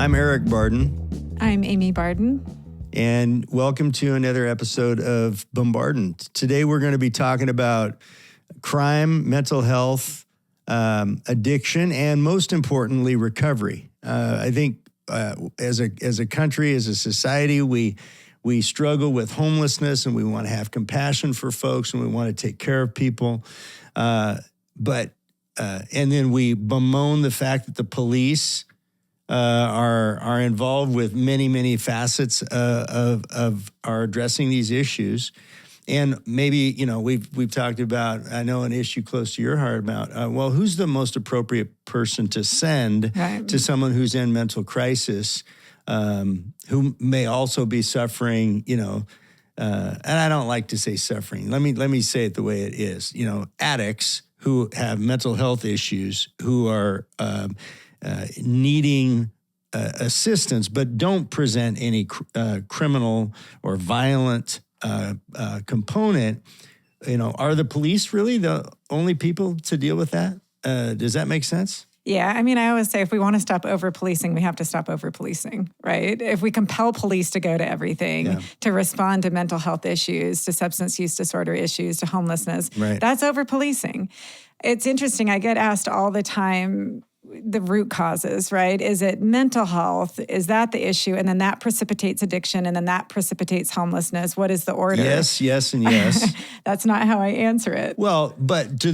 I'm Eric Barden. I'm Amy Barden. And welcome to another episode of Bombardened. Today we're going to be talking about crime, mental health, addiction, and most importantly, recovery. I think as a country, as a society, we struggle with homelessness, and we want to have compassion for folks, and we want to take care of people. And then we bemoan the fact that the police are involved with many facets of our addressing these issues. And maybe, we've talked about, I know, an issue close to your heart about, who's the most appropriate person to send to someone who's in mental crisis, who may also be suffering, and I don't like to say suffering. Let me say it the way it is. Addicts who have mental health issues, who are needing assistance, but don't present any criminal or violent component. Are the police really the only people to deal with that? Does that make sense? Yeah, I always say if we want to stop over-policing, we have to stop over-policing, right? If we compel police to go to everything, to respond to mental health issues, to substance use disorder issues, to homelessness, that's over-policing. It's interesting, I get asked all the time, the root causes, right? Is it mental health? Is that the issue? And then that precipitates addiction, and then that precipitates homelessness. What is the order? Yes, and yes. That's not how I answer it. Well, but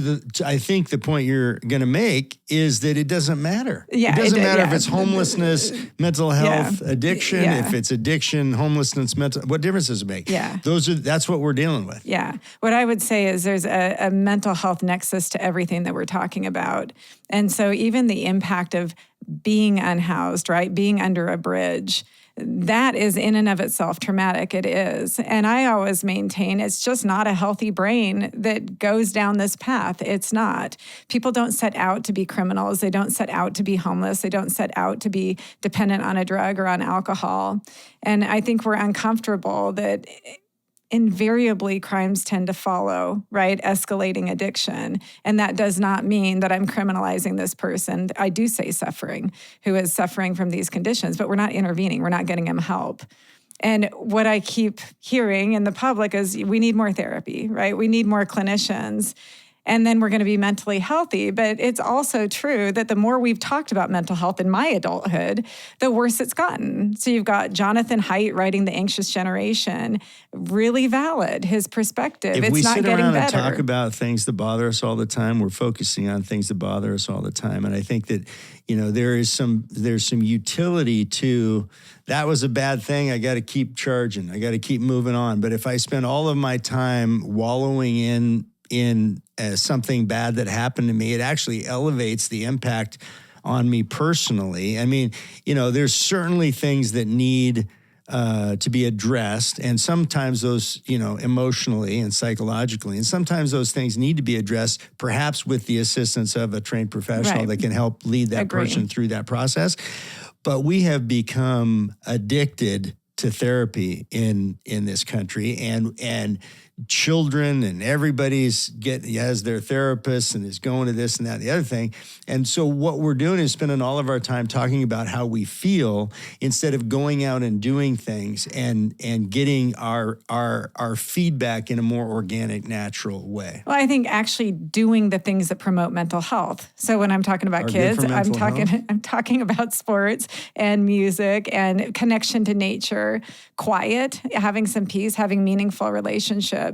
I think the point you're going to make is that it doesn't matter. Yeah, it doesn't matter if it's homelessness, mental health, addiction. If it's addiction, homelessness, what difference does it make? Yeah, that's what we're dealing with. Yeah, what I would say is there's a mental health nexus to everything that we're talking about, and so even the impact of being unhoused, right, being under a bridge, that is in and of itself traumatic. It is. And I always maintain it's just not a healthy brain that goes down this path. It's not. People don't set out to be criminals. They don't set out to be homeless. They don't set out to be dependent on a drug or on alcohol. And I think we're uncomfortable that invariably crimes tend to follow, right? Escalating addiction. And that does not mean that I'm criminalizing this person. I do say suffering, who is suffering from these conditions, but we're not intervening. We're not getting them help. And what I keep hearing in the public is we need more therapy, right? We need more clinicians. And then we're going to be mentally healthy. But it's also true that the more we've talked about mental health in my adulthood, the worse it's gotten. So you've got Jonathan Haidt writing The Anxious Generation, really valid, his perspective. If it's not getting better. If we sit around and talk about things that bother us all the time, we're focusing on things that bother us all the time. And I think that, there's some utility to, that was a bad thing, I got to keep charging, I got to keep moving on. But if I spend all of my time wallowing in something bad that happened to me, it actually elevates the impact on me personally. There's certainly things that need to be addressed, and sometimes those, emotionally and psychologically, and sometimes those things need to be addressed, perhaps with the assistance of a trained professional that can help lead that person through that process. But we have become addicted to therapy in this country, and children and everybody's has their therapist and is going to this and that and the other thing. And so what we're doing is spending all of our time talking about how we feel instead of going out and doing things and getting our feedback in a more organic, natural way. Well, I think actually doing the things that promote mental health. So when I'm talking about kids, I'm talking about sports and music and connection to nature, quiet, having some peace, having meaningful relationships.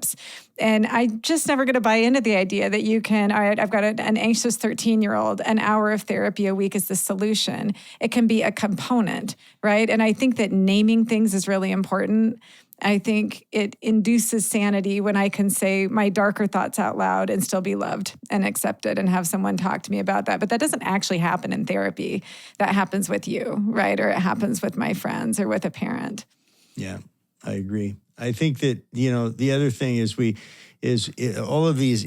And I'm just never going to buy into the idea that you can, all right, I've got an anxious 13-year-old, an hour of therapy a week is the solution. It can be a component, right? And I think that naming things is really important. I think it induces sanity when I can say my darker thoughts out loud and still be loved and accepted and have someone talk to me about that. But that doesn't actually happen in therapy. That happens with you, right? Or it happens with my friends or with a parent. Yeah, I agree. I think that, the other thing is all of these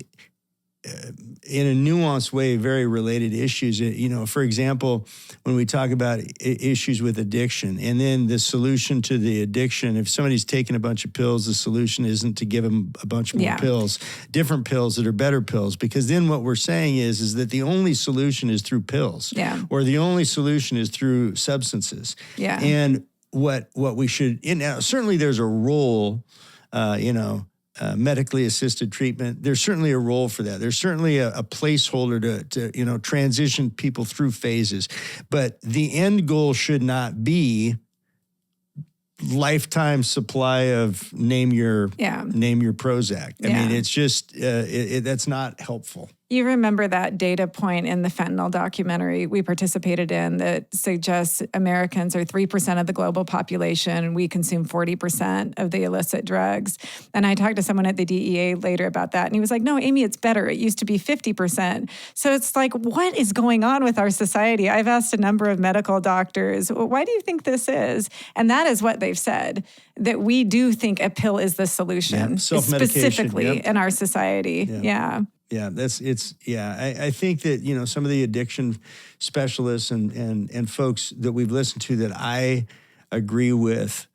in a nuanced way, very related issues. For example, when we talk about issues with addiction, and then the solution to the addiction, if somebody's taking a bunch of pills, the solution isn't to give them a bunch more pills, different pills that are better pills, because then what we're saying is that the only solution is through pills, or the only solution is through substances. And what we should, certainly there's a role, medically assisted treatment. There's certainly a role for that. There's certainly a placeholder to transition people through phases. But the end goal should not be lifetime supply of name your Prozac. I mean, it's just that's not helpful. You remember that data point in the fentanyl documentary we participated in that suggests Americans are 3% of the global population and we consume 40% of the illicit drugs. And I talked to someone at the DEA later about that. And he was like, no, Amy, it's better. It used to be 50%. So it's like, what is going on with our society? I've asked a number of medical doctors, well, why do you think this is? And that is what they've said, that we do think a pill is the solution, specifically in our society. Yeah, I think that, some of the addiction specialists and folks that we've listened to that I agree with,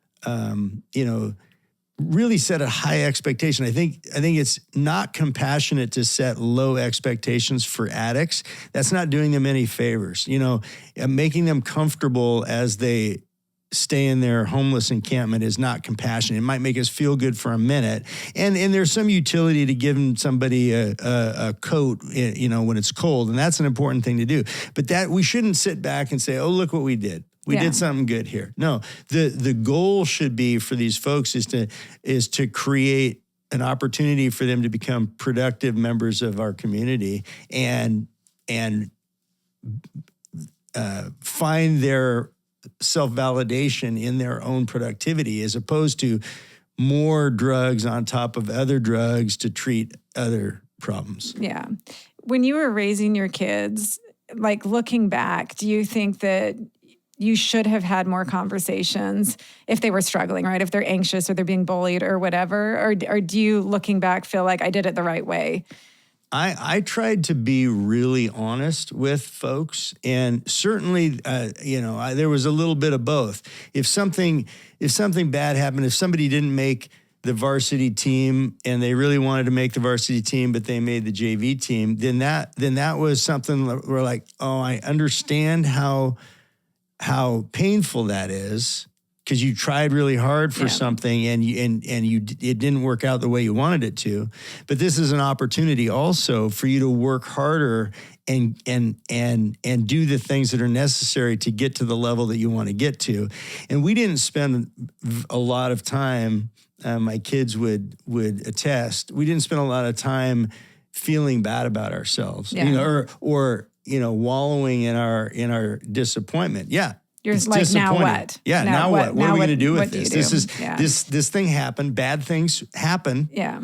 really set a high expectation. I think it's not compassionate to set low expectations for addicts. That's not doing them any favors. Making them comfortable as they stay in their homeless encampment is not compassionate. It might make us feel good for a minute. And there's some utility to giving somebody a coat, when it's cold. And that's an important thing to do. But that we shouldn't sit back and say, oh, look what we did. We did something good here. No, the goal should be for these folks is to create an opportunity for them to become productive members of our community and find their self-validation in their own productivity, as opposed to more drugs on top of other drugs to treat other problems. Yeah. When you were raising your kids, like looking back, do you think that you should have had more conversations if they were struggling, right? If they're anxious or they're being bullied or whatever? Or do you, looking back, feel like I did it the right way? I tried to be really honest with folks, and certainly, there was a little bit of both. If something bad happened, if somebody didn't make the varsity team and they really wanted to make the varsity team, but they made the JV team, then that was something where like, oh, I understand how painful that is, because you tried really hard for something and it didn't work out the way you wanted it to. But this is an opportunity also for you to work harder and do the things that are necessary to get to the level that you want to get to. And we didn't spend a lot of time, my kids would attest, we didn't spend a lot of time feeling bad about ourselves, or wallowing in our disappointment. Yeah. You're like, now what? Yeah, now what? What are we going to do with this? This thing happened. Bad things happen. Yeah.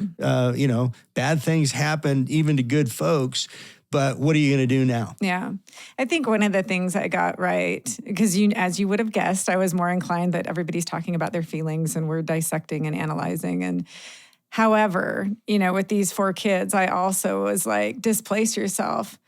Bad things happen even to good folks. But what are you going to do now? Yeah. I think one of the things I got right, because as you would have guessed, I was more inclined that everybody's talking about their feelings and we're dissecting and analyzing. And however, with these 4 kids, I also was like, displace yourself.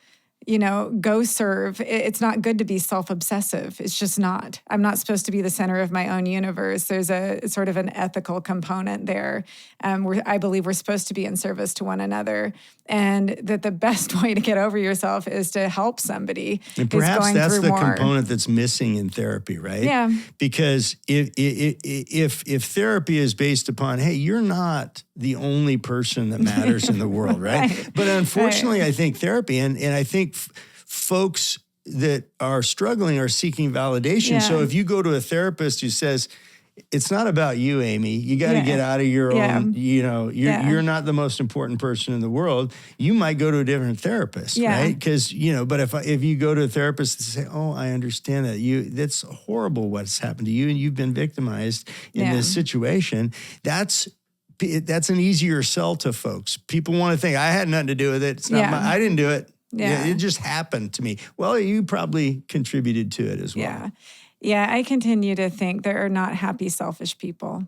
Go serve. It's not good to be self-obsessive. It's just not. I'm not supposed to be the center of my own universe. There's a sort of an ethical component there. I believe we're supposed to be in service to one another, and that the best way to get over yourself is to help somebody. And perhaps that's the component that's missing in therapy, right? Yeah. Because if therapy is based upon, hey, you're not the only person that matters in the world, right? But unfortunately, I think therapy, and I think folks that are struggling are seeking validation. Yeah. So if you go to a therapist who says, it's not about you, Amy. You got to get out of your own, you're not the most important person in the world. You might go to a different therapist, right? Because, but if you go to a therapist and say, oh, I understand that that's horrible what's happened to you and you've been victimized in this situation, that's an easier sell to folks. People want to think, I had nothing to do with it. It's not I didn't do it. Yeah, it just happened to me. Well, you probably contributed to it as well. Yeah, I continue to think there are not happy, selfish people.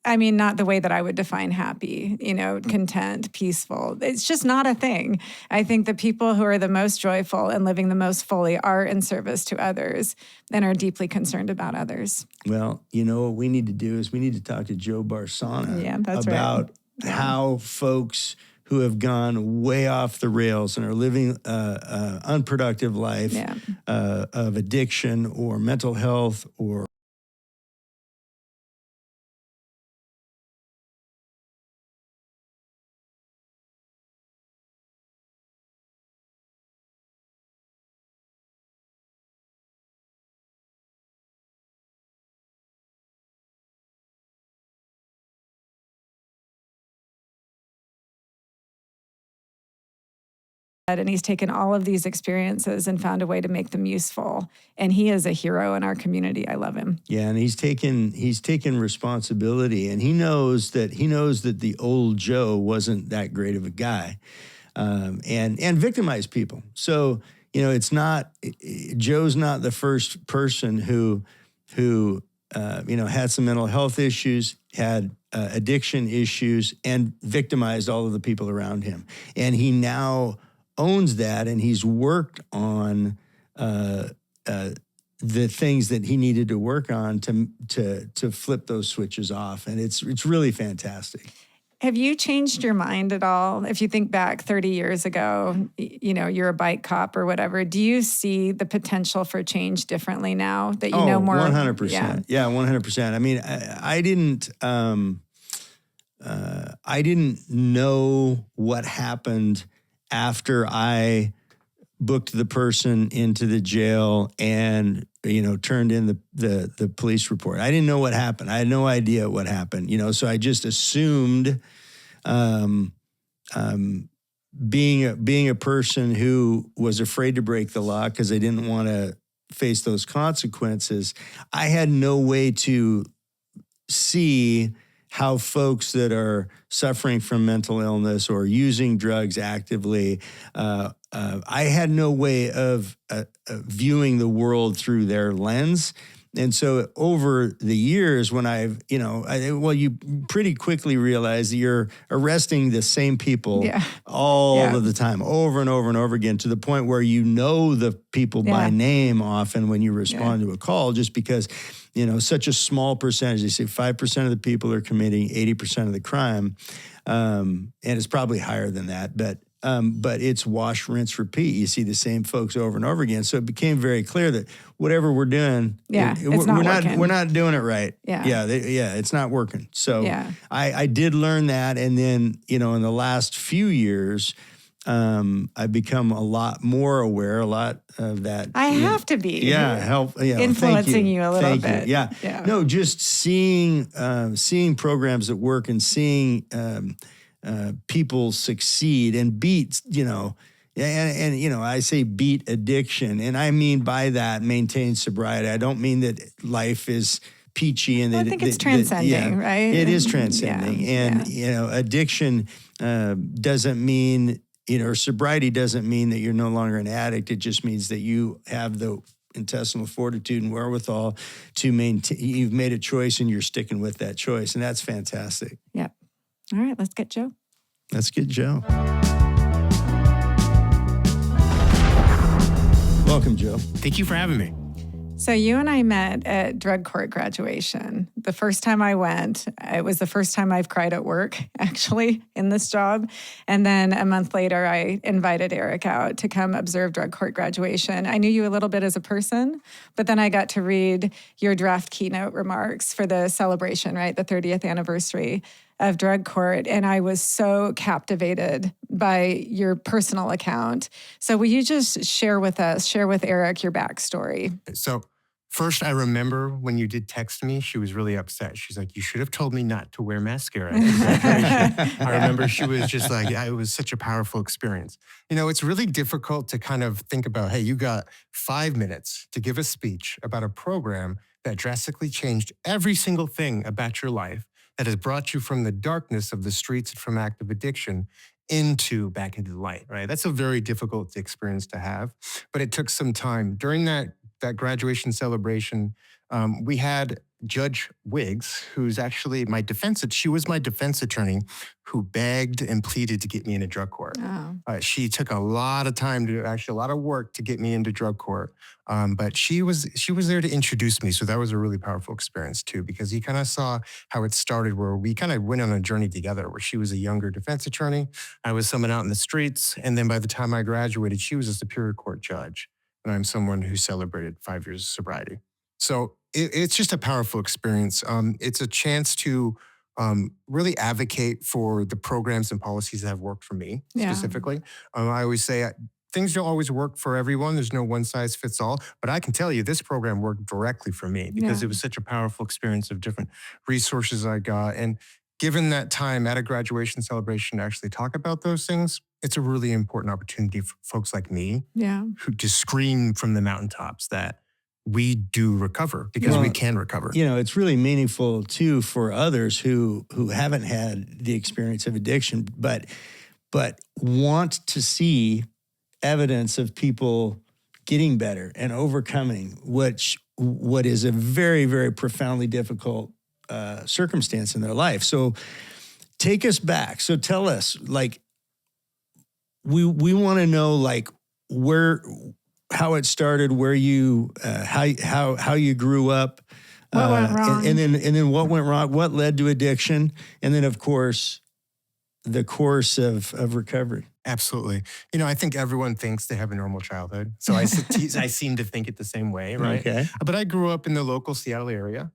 I mean, not the way that I would define happy, content, peaceful. It's just not a thing. I think the people who are the most joyful and living the most fully are in service to others and are deeply concerned about others. Well, what we need to do is we need to talk to Joe Barsana about how folks who have gone way off the rails and are living unproductive life of addiction or mental health or and he's taken all of these experiences and found a way to make them useful. And he is a hero in our community. I love him. Yeah, and he's taken responsibility, and he knows that the old Joe wasn't that great of a guy, and victimized people. So it's not Joe's not the first person who had some mental health issues, had addiction issues, and victimized all of the people around him. And he now owns that, and he's worked on the things that he needed to work on to flip those switches off, and it's really fantastic. Have you changed your mind at all? If you think back 30 years ago, you're a bike cop or whatever, do you see the potential for change differently now that you know more? 100%. Yeah, 100%. I mean, I didn't know what happened after I booked the person into the jail and turned in the police report. I didn't know what happened. I had no idea what happened. So I just assumed, being a person who was afraid to break the law because I didn't want to face those consequences, I had no way to see how folks that are suffering from mental illness or using drugs actively, I had no way of viewing the world through their lens. And so over the years when you pretty quickly realize that you're arresting the same people all of the time, over and over and over again, to the point where the people by name often when you respond to a call, just because such a small percentage, they say 5% of the people are committing 80% of the crime. And it's probably higher than that, but it's wash, rinse, repeat. You see the same folks over and over again. So it became very clear that whatever we're doing, we're not doing it right. It's not working. So I did learn that, and then in the last few years, I've become a lot more aware, a lot of that. I have to be. Influencing you a little bit. Yeah. No, just seeing programs that work and seeing people succeed and beat, I say beat addiction. And I mean by that, maintain sobriety. I don't mean that life is peachy and I think it's transcending, right? It is transcending. Addiction doesn't mean, or sobriety doesn't mean that you're no longer an addict. It just means that you have the intestinal fortitude and wherewithal to maintain. You've made a choice and you're sticking with that choice. And that's fantastic. Yep. All right, let's get Joe. Let's get Joe. Welcome, Joe. Thank you for having me. So you and I met at drug court graduation. The first time I went, it was the first time I've cried at work, actually, in this job. And then a month later, I invited Eric out to come observe drug court graduation. I knew you a little bit as a person, but then I got to read your draft keynote remarks for the celebration, right? The 30th anniversary of drug court. And I was so captivated by your personal account. So will you just share with Eric, your backstory? So first, I remember when you did text me, she was really upset. She's like, you should have told me not to wear mascara. I remember she was just like, it was such a powerful experience. It's really difficult to kind of think about, hey, you got 5 minutes to give a speech about a program that drastically changed every single thing about your life, that has brought you from the darkness of the streets and from active addiction back into the light, right? That's a very difficult experience to have, but it took some time. During that graduation celebration, we had Judge Wiggs, who's actually she was my defense attorney who begged and pleaded to get me into drug court. Oh. She took a lot of time a lot of work to get me into drug court. But she was there to introduce me. So that was a really powerful experience too, because you kind of saw how it started, where we kind of went on a journey together, where she was a younger defense attorney. I was someone out in the streets. And then by the time I graduated, she was a Superior Court judge. And I'm someone who celebrated 5 years of sobriety. So it's just a powerful experience. It's a chance to really advocate for the programs and policies that have worked for me specifically. I always say things don't always work for everyone. There's no one size fits all. But I can tell you this program worked directly for me because it was such a powerful experience of different resources I got. And given that time at a graduation celebration to actually talk about those things, it's a really important opportunity for folks like me who to scream from the mountaintops that we do recover because we can recover. It's really meaningful too for others who haven't had the experience of addiction, but want to see evidence of people getting better and overcoming what is a very, very profoundly difficult circumstance in their life. So take us back. So tell us, like, we want to know, like, how it started, where you, how you grew up, what went wrong, and then what went wrong, what led to addiction, and then of course, the course of recovery. Absolutely. I think everyone thinks they have a normal childhood. So I seem to think it the same way, right? Okay. But I grew up in the local Seattle area.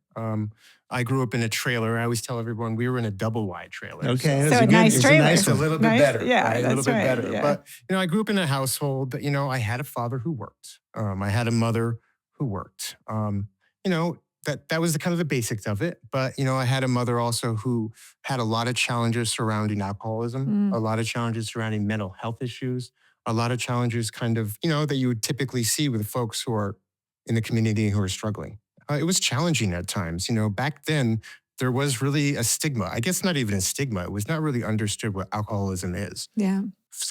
I grew up in a trailer. I always tell everyone we were in a double wide trailer. Okay. So a nice trailer. It's a little bit better. Yeah, right? A little bit better. Yeah. But, I grew up in a household that, I had a father who worked. I had a mother who worked. That was the kind of the basics of it. But, I had a mother also who had a lot of challenges surrounding alcoholism, a lot of challenges surrounding mental health issues, a lot of challenges kind of, that you would typically see with folks who are in the community who are struggling. It was challenging at times. Back then, there was really a stigma. I guess not even a stigma. It was not really understood what alcoholism is. Yeah.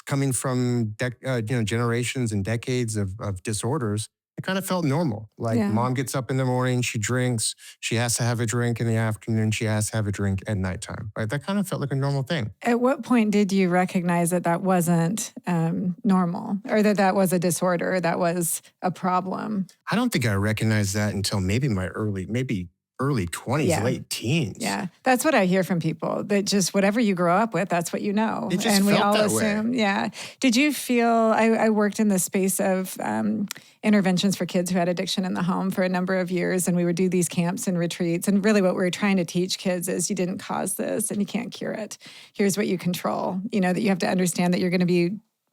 Coming from generations and decades of disorders, it kind of felt normal. Like mom gets up in the morning, she drinks, she has to have a drink in the afternoon, she has to have a drink at nighttime. Right? That kind of felt like a normal thing. At what point did you recognize that wasn't normal, or that was a disorder, that was a problem? I don't think I recognized that until maybe my early 20s, late teens. Yeah, that's what I hear from people, that just whatever you grow up with, that's what you know. It just and we felt all that assume, way. Yeah. Did you feel, I worked in the space of interventions for kids who had addiction in the home for a number of years, and we would do these camps and retreats. And really what we were trying to teach kids is you didn't cause this and you can't cure it. Here's what you control, that you have to understand that you're going to be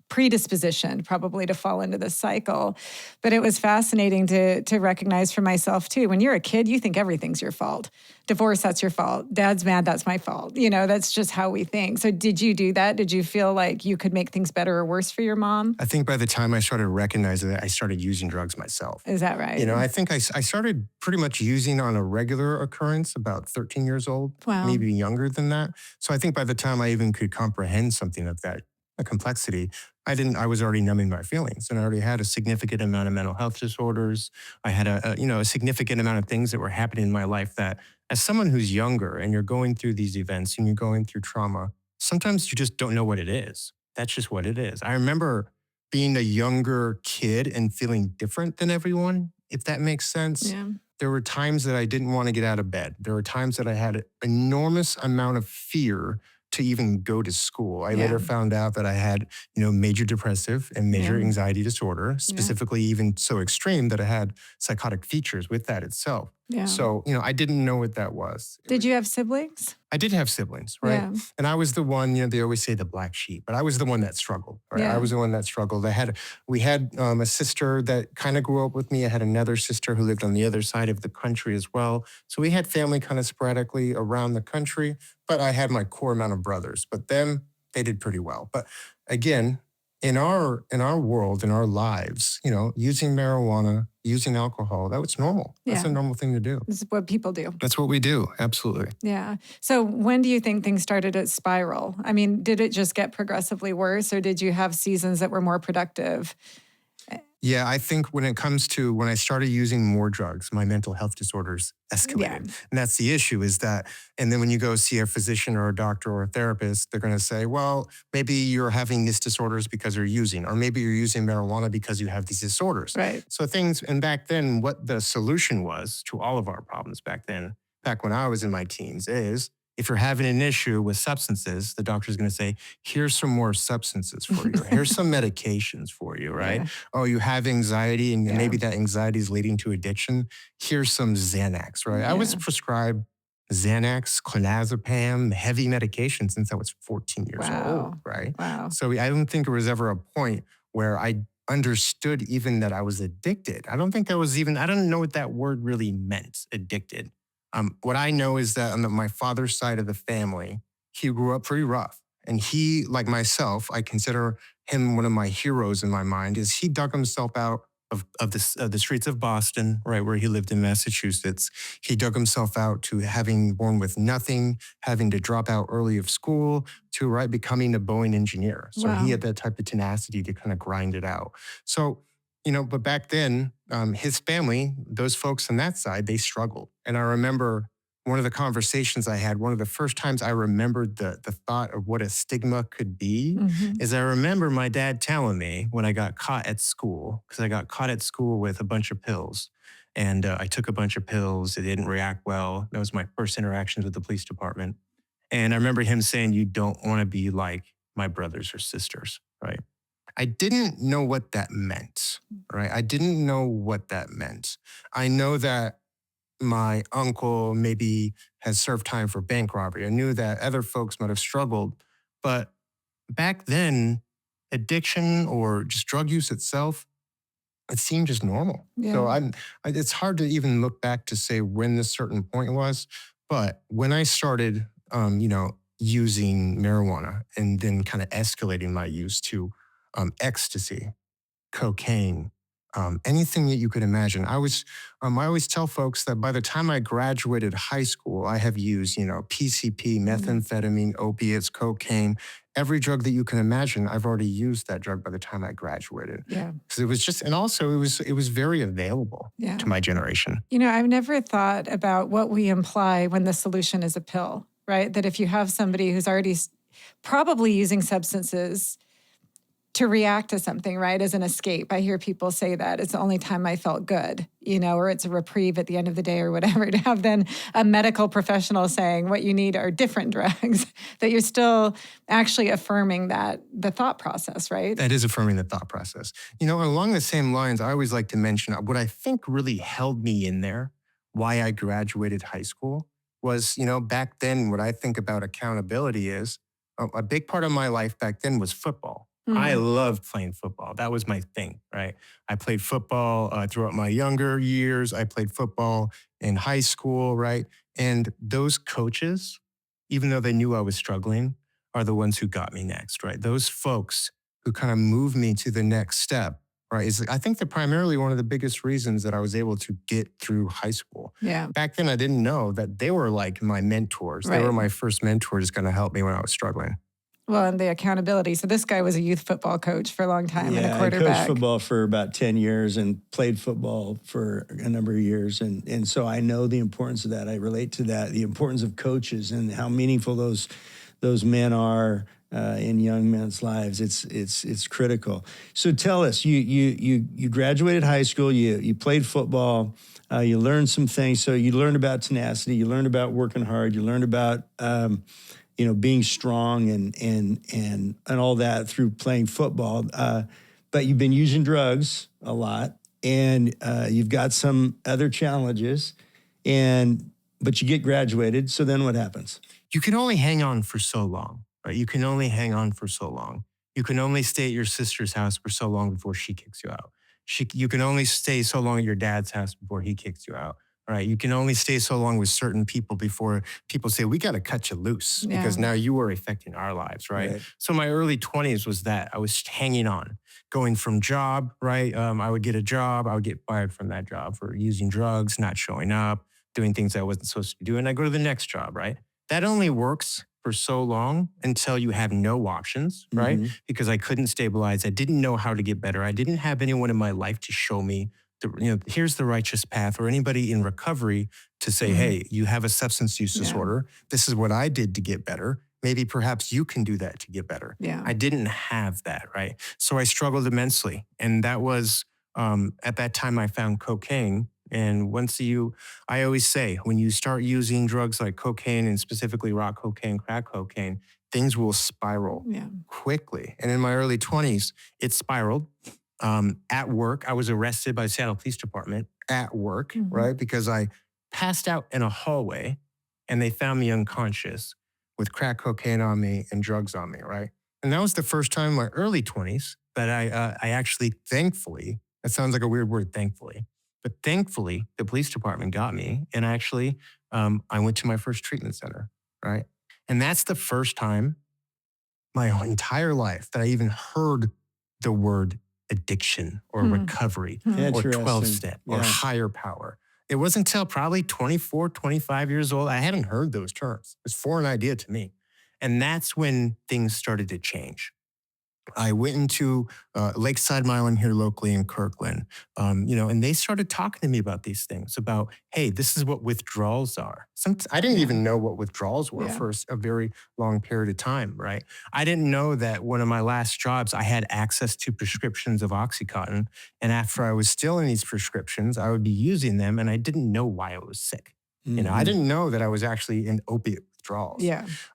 predispositioned probably to fall into this cycle. But it was fascinating to recognize for myself too. When you're a kid, you think everything's your fault. Divorce, that's your fault. Dad's mad, that's my fault. That's just how we think. So did you do that? Did you feel like you could make things better or worse for your mom? I think by the time I started recognizing that, I started using drugs myself. Is that right? I think I started pretty much using on a regular occurrence about 13 years old, maybe younger than that. So I think by the time I even could comprehend something of that a complexity, I was already numbing my feelings, and I already had a significant amount of mental health disorders. I had a significant amount of things that were happening in my life that, as someone who's younger and you're going through these events and you're going through trauma, sometimes you just don't know what it is. That's just what it is. I remember being a younger kid and feeling different than everyone, if that makes sense. Yeah. There were times that I didn't want to get out of bed. There were times that I had an enormous amount of fear to even go to school. I later found out that I had, major depressive and major anxiety disorder, specifically even so extreme that I had psychotic features with that itself. Yeah. So, I didn't know what that was. Did you have siblings? I did have siblings, right? Yeah. And I was the one, they always say the black sheep, but I was the one that struggled, right? Yeah. I was the one that struggled. We had a sister that kind of grew up with me. I had another sister who lived on the other side of the country as well. So we had family kind of sporadically around the country, but I had my core amount of brothers, but them, they did pretty well. But again, in our world, in our lives, using marijuana, using alcohol, that was normal. That's a normal thing to do. This is what people do. That's what we do. Absolutely. Yeah. So when do you think things started to spiral? I mean, did it just get progressively worse, or did you have seasons that were more productive? Yeah, I think when it comes to when I started using more drugs, my mental health disorders escalated. Yeah. And that's the issue is that, and then when you go see a physician or a doctor or a therapist, they're going to say, well, maybe you're having these disorders because you're using, or maybe you're using marijuana because you have these disorders. Right. So things, and back then, what the solution was to all of our problems back then, back when I was in my teens, is if you're having an issue with substances, the doctor's going to say, here's some more substances for you. Here's some medications for you, right? Yeah. Oh, you have anxiety and Yeah. maybe that anxiety is leading to addiction. Here's some Xanax, right? I was Yeah. prescribed Xanax, clonazepam, heavy medication since I was 14 years Wow. old, right? Wow. So I don't think there was ever a point where I understood even that I was addicted. I don't think I was even, I don't know what that word really meant, addicted. What I know is that on my father's side of the family, he grew up pretty rough. And he, like myself, I consider him one of my heroes in my mind, is he dug himself out of the streets of Boston, right, where he lived in Massachusetts. He dug himself out to having born with nothing, having to drop out early of school, to right becoming a Boeing engineer. So Wow. he had that type of tenacity to kind of grind it out. So, you know, but back then, his family, those folks on that side, they struggled. And I remember one of the conversations I had, one of the first times I remembered the thought of what a stigma could be, Mhm. is I remember my dad telling me when I got caught at school, because I got caught at school with a bunch of pills. And I took a bunch of pills. It didn't react well. That was my first interactions with the police department. And I remember him saying, you don't want to be like my brothers or sisters, right? I didn't know what that meant, right? I didn't know what that meant. I know that my uncle maybe has served time for bank robbery. I knew that other folks might have struggled. But back then, addiction or just drug use itself, it seemed just normal. So Yeah. it's hard to even look back to say when this certain point was. But when I started, using marijuana and then kind of escalating my use to ecstasy, cocaine, anything that you could imagine. I always tell folks that by the time I graduated high school, I have used, PCP, methamphetamine, opiates, cocaine, every drug that you can imagine. I've already used that drug by the time I graduated. Yeah. Because it was just, and also it was very available Yeah. to my generation. You know, I've never thought about what we imply when the solution is a pill, right? That if you have somebody who's already probably using substances to react to something, right, as an escape. I hear people say that it's the only time I felt good, or it's a reprieve at the end of the day or whatever, to have then a medical professional saying what you need are different drugs, that you're still actually affirming that, the thought process, right? That is affirming the thought process. Along the same lines, I always like to mention what I think really held me in there, why I graduated high school, was, back then, what I think about accountability is a big part of my life back then was football. I loved playing football. That was my thing, right? I played football throughout my younger years. I played football in high school, right? And those coaches, even though they knew I was struggling, are the ones who got me next, right? Those folks who kind of moved me to the next step, right? I think they're primarily one of the biggest reasons that I was able to get through high school. Yeah. Back then, I didn't know that they were like my mentors. Right. They were my first mentors going to help me when I was struggling. Well, and the accountability. So this guy was a youth football coach for a long time and a I quarterback. coached football for about 10 years and played football for a number of years. And so I know the importance of that. I relate to that, the importance of coaches and how meaningful those men are in young men's lives. It's critical. So tell us, you graduated high school, you played football, you learned some things. So you learned about tenacity, you learned about working hard, you learned about being strong and all that through playing football. But you've been using drugs a lot, and you've got some other challenges, but you get graduated. So then what happens? You can only hang on for so long, right? You can only hang on for so long. You can only stay at your sister's house for so long before she kicks you out. You can only stay so long at your dad's house before he kicks you out. Right. You can only stay so long with certain people before people say, we got to cut you loose because now you are affecting our lives. Right. So my early 20s was that I was hanging on, going from job. Right. I would get a job. I would get fired from that job for using drugs, not showing up, doing things I wasn't supposed to be doing. I go to the next job. Right. That only works for so long until you have no options, right? Mhm. Because I couldn't stabilize. I didn't know how to get better. I didn't have anyone in my life to show me, here's the righteous path, or anybody in recovery to say, hey, you have a substance use disorder. This is what I did to get better. Maybe perhaps you can do that to get better. Yeah. I didn't have that, right? So I struggled immensely. And that was, at that time, I found cocaine. And I always say, when you start using drugs like cocaine and specifically rock cocaine, crack cocaine, things will spiral quickly. And in my early 20s, it spiraled. At work, I was arrested by the Seattle Police Department at work, right? Because I passed out in a hallway and they found me unconscious with crack cocaine on me and drugs on me, right? And that was the first time in my early 20s that I actually, thankfully, that sounds like a weird word, thankfully, but thankfully, the police department got me. And actually, I went to my first treatment center, right? And that's the first time my entire life that I even heard the word addiction or recovery or Interesting. 12-step or higher power. It wasn't until probably 24, 25 years old, I hadn't heard those terms. It was a foreign idea to me. And that's when things started to change. I went into Lakeside Milan here locally in Kirkland, and they started talking to me about these things, about, hey, this is what withdrawals are. I didn't even know what withdrawals were for a very long period of time, right? I didn't know that one of my last jobs, I had access to prescriptions of Oxycontin. And after I was still in these prescriptions, I would be using them and I didn't know why I was sick. I didn't know that I was actually in opiate withdrawals,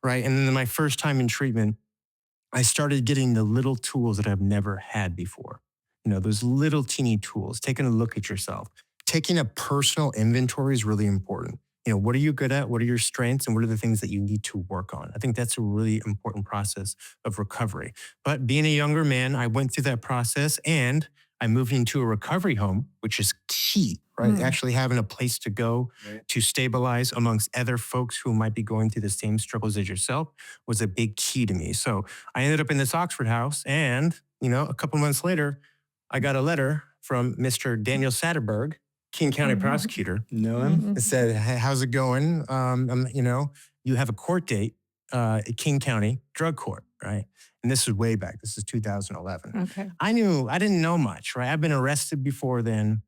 right? And then my first time in treatment, I started getting the little tools that I've never had before. Those little teeny tools, taking a look at yourself. Taking a personal inventory is really important. What are you good at? What are your strengths? And what are the things that you need to work on? I think that's a really important process of recovery. But being a younger man, I went through that process and I moved into a recovery home, which is key, right? Actually having a place to go to stabilize amongst other folks who might be going through the same struggles as yourself was a big key to me. So I ended up in this Oxford house and, a couple months later, I got a letter from Mr. Daniel Satterberg, King County prosecutor. Know him? It said, hey, how's it going? You have a court date at King County Drug Court, right? And this is way back. This is 2011. Okay. I didn't know much, right? I've been arrested before then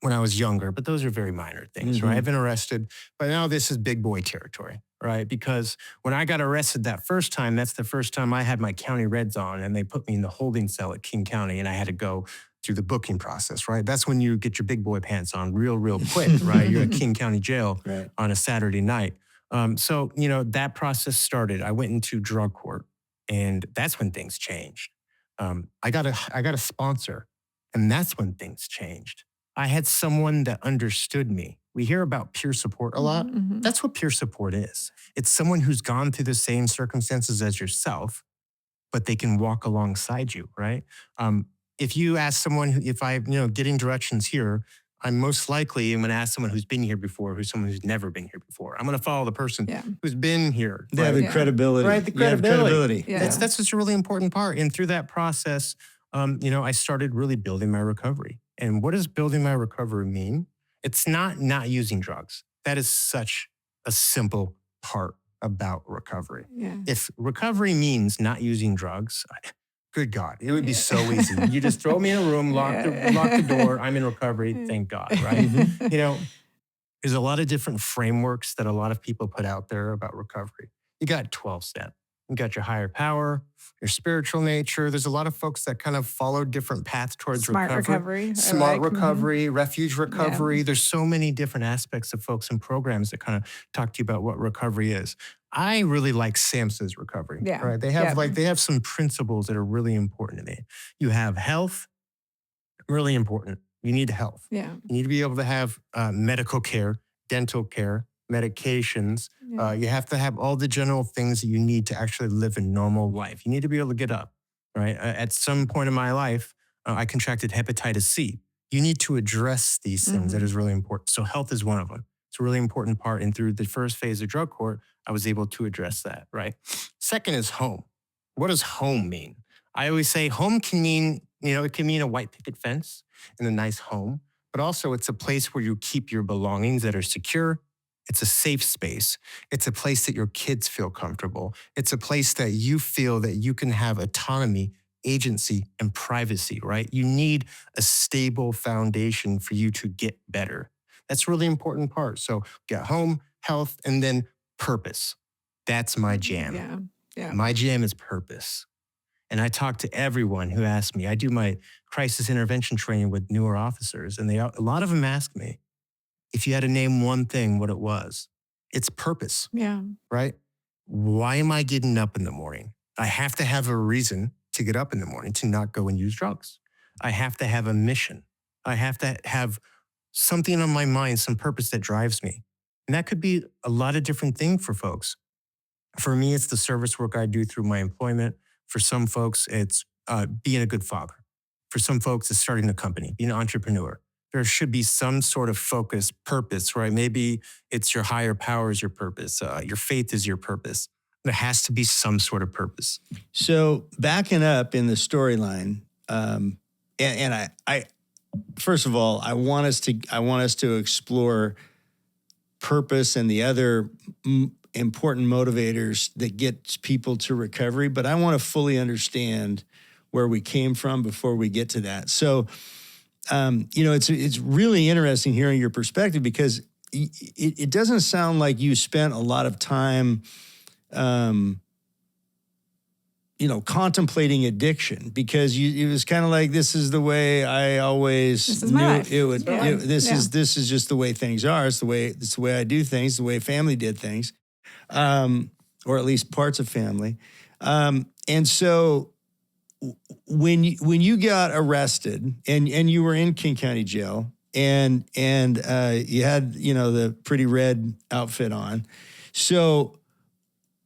when I was younger, but those are very minor things, right? I've been arrested, but now this is big boy territory, right? Because when I got arrested that first time, that's the first time I had my county reds on and they put me in the holding cell at King County and I had to go through the booking process, right? That's when you get your big boy pants on real quick, right? You're at King County Jail on a Saturday night. So that process started. I went into drug court and that's when things changed. I got a sponsor and that's when things changed. I had someone that understood me. We hear about peer support a lot. That's what peer support is. It's someone who's gone through the same circumstances as yourself, but they can walk alongside you, right? If you ask someone, if I, getting directions here, I'm most likely going to ask someone who's been here before, who's someone who's never been here before. I'm going to follow the person who's been here. They have the credibility. Right, the credibility. Yeah. That's just a really important part. And through that process, I started really building my recovery. And what does building my recovery mean? It's not using drugs. That is such a simple part about recovery. Yeah. If recovery means not using drugs, good God, it would be so easy. You just throw me in a room, lock the door, I'm in recovery, thank God, right? There's a lot of different frameworks that a lot of people put out there about recovery. You got 12-step. You got your higher power, your spiritual nature. There's a lot of folks that kind of follow different paths towards Smart recovery. Smart recovery, refuge recovery. There's so many different aspects of folks and programs that kind of talk to you about what recovery is. I really like SAMHSA's recovery. Yeah. Right? They have some principles that are really important to me. You have health, really important. You need health. Yeah. You need to be able to have medical care, dental care, medications. You have to have all the general things that you need to actually live a normal life. You need to be able to get up, right? At some point in my life, I contracted hepatitis C. You need to address these things. That is really important. So health is one of them. It's a really important part. And through the first phase of drug court, I was able to address that, right? Second is home. What does home mean? I always say home can mean, it can mean a white picket fence and a nice home, but also it's a place where you keep your belongings that are secure It's a safe space. It's a place that your kids feel comfortable. It's a place that you feel that you can have autonomy, agency, and privacy, right? You need a stable foundation for you to get better. That's a really important part. So get home, health, and then purpose. That's my jam. Yeah. Yeah. My jam is purpose. And I talk to everyone who asks me. I do my crisis intervention training with newer officers, and a lot of them ask me, if you had to name one thing, what it was. It's purpose, Yeah. right? Why am I getting up in the morning? I have to have a reason to get up in the morning to not go and use drugs. I have to have a mission. I have to have something on my mind, some purpose that drives me. And that could be a lot of different things for folks. For me, it's the service work I do through my employment. For some folks, it's being a good father. For some folks, it's starting a company, being an entrepreneur. There should be some sort of focus, purpose, right? Maybe it's your higher power is your purpose. Your faith is your purpose. There has to be some sort of purpose. So backing up in the storyline, and I first of all, I want us to explore purpose and the other important motivators that get people to recovery. But I want to fully understand where we came from before we get to that. So. It's really interesting hearing your perspective because it doesn't sound like you spent a lot of time, contemplating addiction because it was kind of like, this is the way I always knew it would. Yeah. This is just the way things are. It's the way I do things, the way family did things, or at least parts of family. And so when you got arrested and you were in King County Jail and you had the pretty red outfit on, so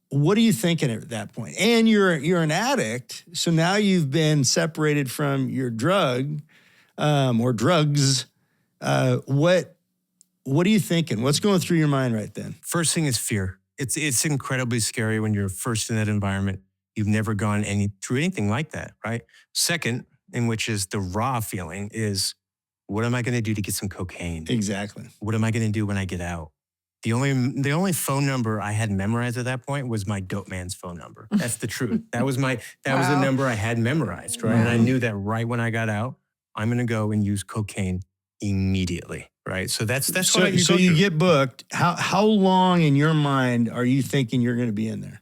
what are you thinking at that point? And you're an addict, so now you've been separated from your drug or drugs. What are you thinking? What's going through your mind right then? First thing is fear. It's incredibly scary when you're first in that environment. You've never gone through anything like that, right? Second, in which is the raw feeling, is what am I going to do to get some cocaine? Exactly. What am I going to do when I get out? The only phone number I had memorized at that point was my dope man's phone number. That's the truth. That was was the number I had memorized, right? And I knew that right when I got out, I'm going to go and use cocaine immediately, right? So that's what I so you get booked. How long in your mind are you thinking you're going to be in there?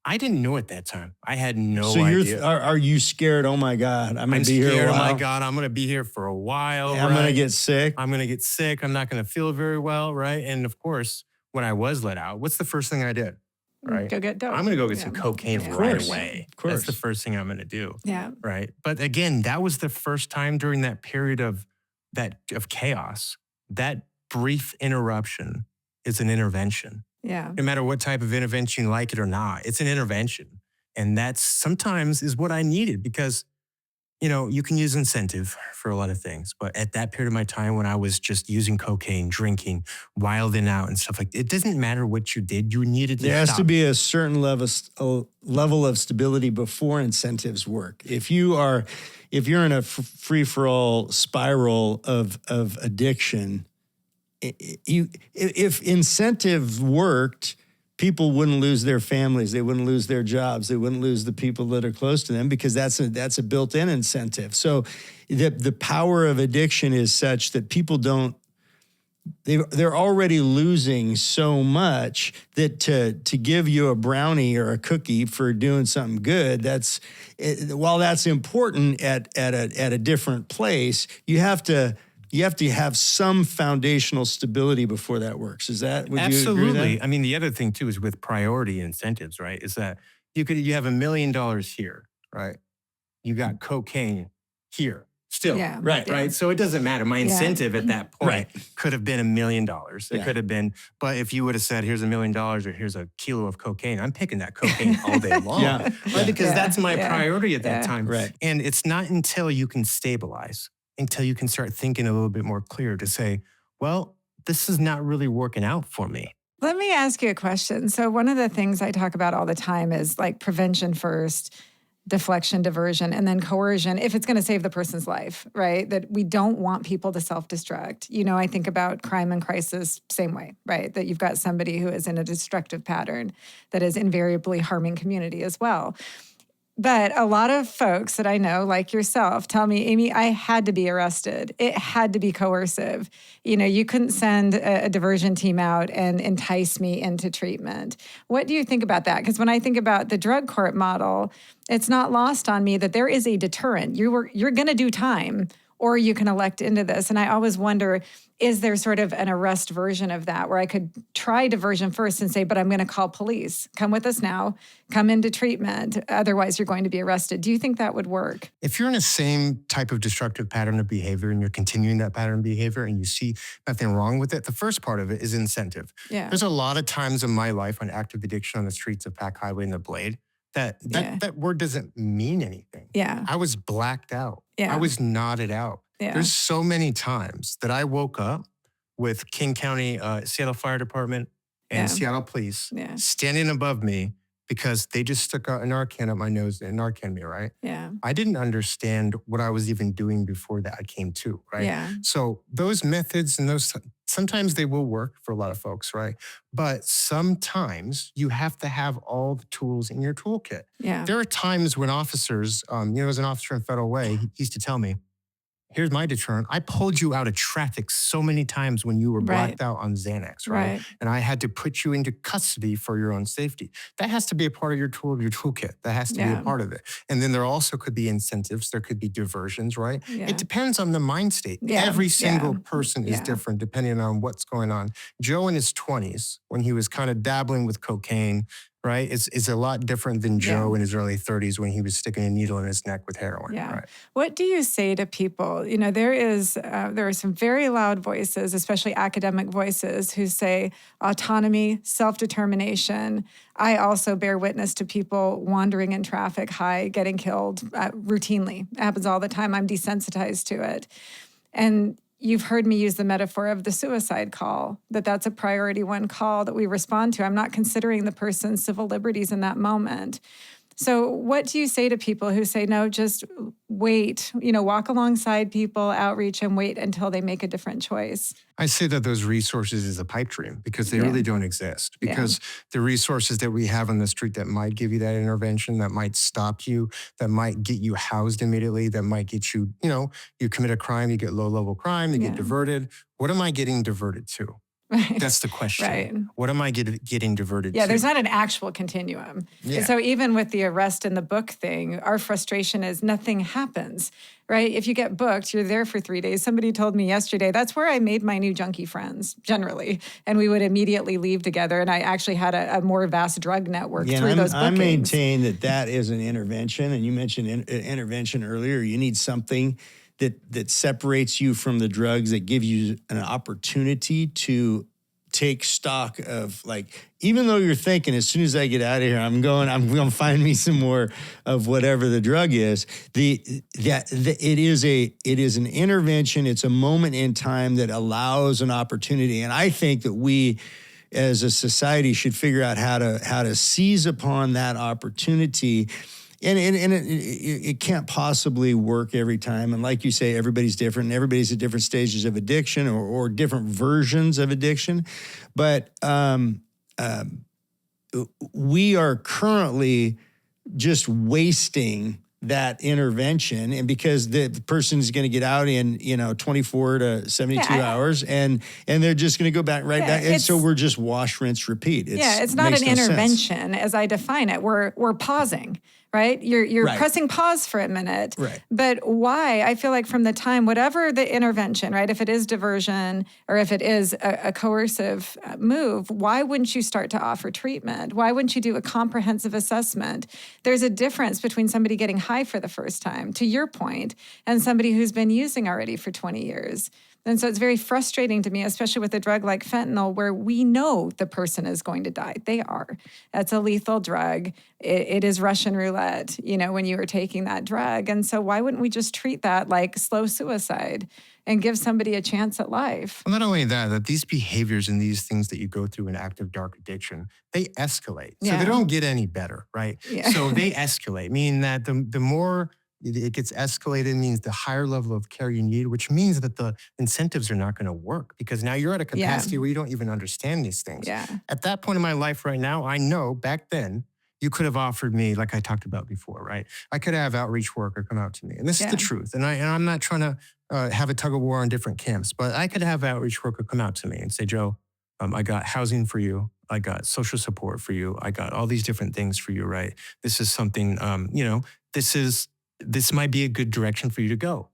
I didn't know at that time. I had no idea. Are you scared? Oh my God, I'm going to be here a while. Oh my God, I'm going to be here for a while. I'm going to get sick. I'm going to get sick. I'm not going to feel very well, right? And of course, when I was let out, what's the first thing I did? Right? Go get dope. I'm going to go get some cocaine right away. Of course. That's the first thing I'm going to do. Yeah. Right. But again, that was the first time during that period of chaos. That brief interruption is an intervention. Yeah. No matter what type of intervention you like it or not, it's an intervention. And that's sometimes is what I needed because, you can use incentive for a lot of things. But at that period of my time when I was just using cocaine, drinking, wilding out and stuff like that, it doesn't matter what you did. You needed to There has stop. to be a certain level of stability before incentives work. If you're in a free-for-all spiral of addiction, if incentive worked, people wouldn't lose their families, they wouldn't lose their jobs, they wouldn't lose the people that are close to them because that's a built-in incentive. So the power of addiction is such that people they're already losing so much that to give you a brownie or a cookie for doing something good, while that's important at a different place, you have to have some foundational stability before that works. Would you agree with Absolutely. that? I mean, the other thing too is with priority incentives, right? Is that you have $1 million here, right? You got cocaine here still, Yeah. Right. right? So it doesn't matter. My incentive at that point could have been $1 million. It could have been, but if you would have said, here's $1 million or here's a kilo of cocaine, I'm picking that cocaine all day long. Right? Because that's my priority at that time. Right. And it's not until you can stabilize, until you can start thinking a little bit more clear to say, well, this is not really working out for me. Let me ask you a question. So one of the things I talk about all the time is like prevention first, deflection, diversion, and then coercion if it's going to save the person's life, right? That we don't want people to self-destruct. I think about crime and crisis same way, right? That you've got somebody who is in a destructive pattern that is invariably harming community as well. But a lot of folks that I know, like yourself, tell me, Amy, I had to be arrested. It had to be coercive. You couldn't send a diversion team out and entice me into treatment. What do you think about that? Because when I think about the drug court model, it's not lost on me that there is a deterrent. You're going to do time, or you can elect into this. And I always wonder, is there sort of an arrest version of that where I could try diversion first and say, but I'm going to call police. Come with us now. Come into treatment. Otherwise, you're going to be arrested. Do you think that would work? If you're in the same type of destructive pattern of behavior and you're continuing that pattern of behavior and you see nothing wrong with it, the first part of it is incentive. Yeah. There's a lot of times in my life on active addiction on the streets of Pack Highway and the Blade that word doesn't mean anything. Yeah. I was blacked out. Yeah. I was nodded out. Yeah. There's so many times that I woke up with King County Seattle Fire Department and Seattle Police standing above me because they just stuck out a Narcan up my nose and Narcan me, right? Yeah. I didn't understand what I was even doing before that I came to, right? Yeah. So those methods and those, sometimes they will work for a lot of folks, right? But sometimes you have to have all the tools in your toolkit. Yeah. There are times when officers, as an officer in Federal Way, he used to tell me, here's my deterrent. I pulled you out of traffic so many times when you were blacked out on Xanax, right? And I had to put you into custody for your own safety. That has to be a part of your toolkit. That has to be a part of it. And then there also could be incentives. There could be diversions, right? Yeah. It depends on the mind state. Yeah. Every single person is different depending on what's going on. Joe in his 20s, when he was kind of dabbling with cocaine, right? It's a lot different than Joe in his early 30s when he was sticking a needle in his neck with heroin. Yeah. Right? What do you say to people? There are some very loud voices, especially academic voices, who say autonomy, self-determination. I also bear witness to people wandering in traffic, high, getting killed routinely. It happens all the time. I'm desensitized to it. And you've heard me use the metaphor of the suicide call, that's a priority one call that we respond to. I'm not considering the person's civil liberties in that moment. So what do you say to people who say, no, just wait, walk alongside people, outreach, and wait until they make a different choice? I say that those resources is a pipe dream because they really don't exist. Because the resources that we have on the street that might give you that intervention, that might stop you, that might get you housed immediately, that might get you, you commit a crime, you get low-level crime, you get diverted. What am I getting diverted to? Right. That's the question. Right. What am I getting diverted to? Yeah, there's not an actual continuum. Yeah. So even with the arrest in the book thing, our frustration is nothing happens, right? If you get booked, you're there for 3 days. Somebody told me yesterday, that's where I made my new junkie friends, generally. And we would immediately leave together. And I actually had a more vast drug network through those bookings. I maintain that is an intervention. And you mentioned intervention earlier. You need something that separates you from the drugs, that give you an opportunity to take stock of, like, even though you're thinking, as soon as I get out of here, I'm going to find me some more of whatever the drug is. It is an intervention. It's a moment in time that allows an opportunity. And I think that we, as a society, should figure out how to seize upon that opportunity. And it can't possibly work every time. And like you say, everybody's different. And everybody's at different stages of addiction or different versions of addiction. But we are currently just wasting that intervention, and because the person is going to get out in 24 to 72 hours, and they're just going to go back back, and so we're just wash, rinse, repeat. It's not an intervention as I define it. We're pausing, right? You're pressing pause for a minute. Right. But why? I feel like from the time, whatever the intervention, right? If it is diversion or if it is a coercive move, why wouldn't you start to offer treatment? Why wouldn't you do a comprehensive assessment? There's a difference between somebody getting high for the first time, to your point, and somebody who's been using already for 20 years. And so it's very frustrating to me, especially with a drug like fentanyl, where we know the person is going to die. They are. That's a lethal drug. It is Russian roulette, when you are taking that drug. And so why wouldn't we just treat that like slow suicide and give somebody a chance at life? Well, not only that these behaviors and these things that you go through in active dark addiction, they escalate. So they don't get any better, right? Yeah. So they escalate, meaning that the more it gets escalated means the higher level of care you need, which means that the incentives are not going to work because now you're at a capacity where you don't even understand these things. Yeah. At that point in my life right now, I know back then you could have offered me, like I talked about before, right? I could have outreach worker come out to me. And this is the truth. And I'm not trying to have a tug of war on different camps, but I could have outreach worker come out to me and say, Joe, I got housing for you. I got social support for you. I got all these different things for you, right? This is something, this might be a good direction for you to go.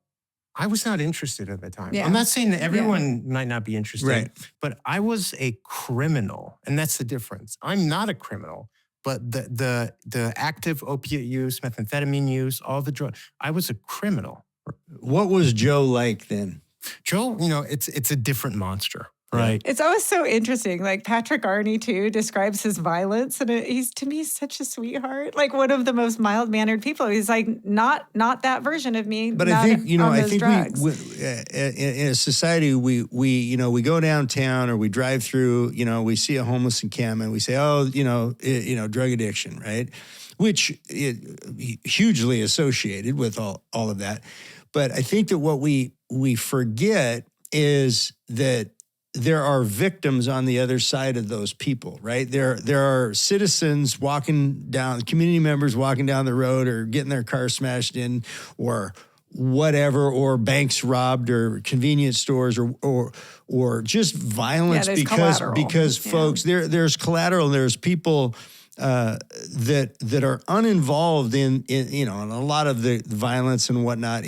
I was not interested at the time. Yeah. I'm not saying that everyone might not be interested, Right. but I was a criminal, and that's the difference. I'm not a criminal, but the active opiate use, methamphetamine use, all the drugs, I was a criminal. What was Joe like then? Joe, it's a different monster, right? It's always so interesting. Like Patrick Arney too describes his violence, and he's to me such a sweetheart, like one of the most mild-mannered people. He's like not that version of me. But I think drugs. we in a society we go downtown or we drive through, we see a homeless encampment, we say, drug addiction, right? Which hugely associated with all of that. But I think that what we forget is that there are victims on the other side of those people, right? There are citizens walking down, community members walking down the road or getting their car smashed in or whatever, or banks robbed or convenience stores or just violence because folks, there's collateral, there's people that are uninvolved in a lot of the violence and whatnot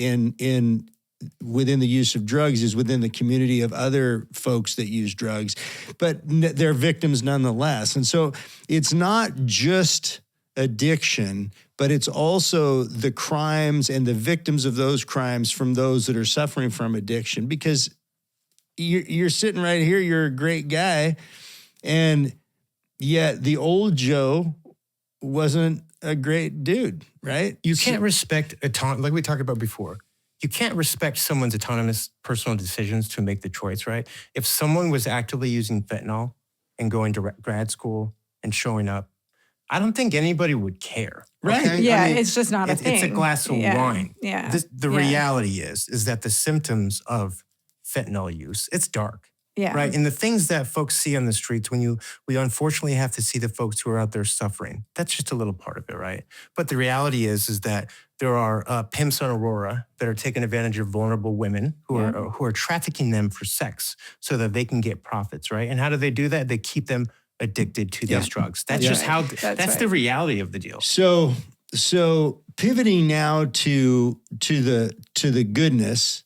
within the use of drugs is within the community of other folks that use drugs, but they're victims nonetheless. And so it's not just addiction, but it's also the crimes and the victims of those crimes from those that are suffering from addiction, because you're sitting right here, you're a great guy, and yet the old Joe wasn't a great dude, right? You can't respect like we talked about before. You can't respect someone's autonomous personal decisions to make the choice, right? If someone was actively using fentanyl and going to grad school and showing up, I don't think anybody would care. Right. Okay? Yeah, it's just not a thing. It's a glass of wine. Yeah. The reality is that the symptoms of fentanyl use, it's dark. Yeah. Right. And the things that folks see on the streets we unfortunately have to see the folks who are out there suffering. That's just a little part of it, right? But the reality is that there are pimps on Aurora that are taking advantage of vulnerable women who are trafficking them for sex so that they can get profits, right? And how do they do that? They keep them addicted to these drugs. That's just how that's the reality of the deal. So pivoting now to the goodness,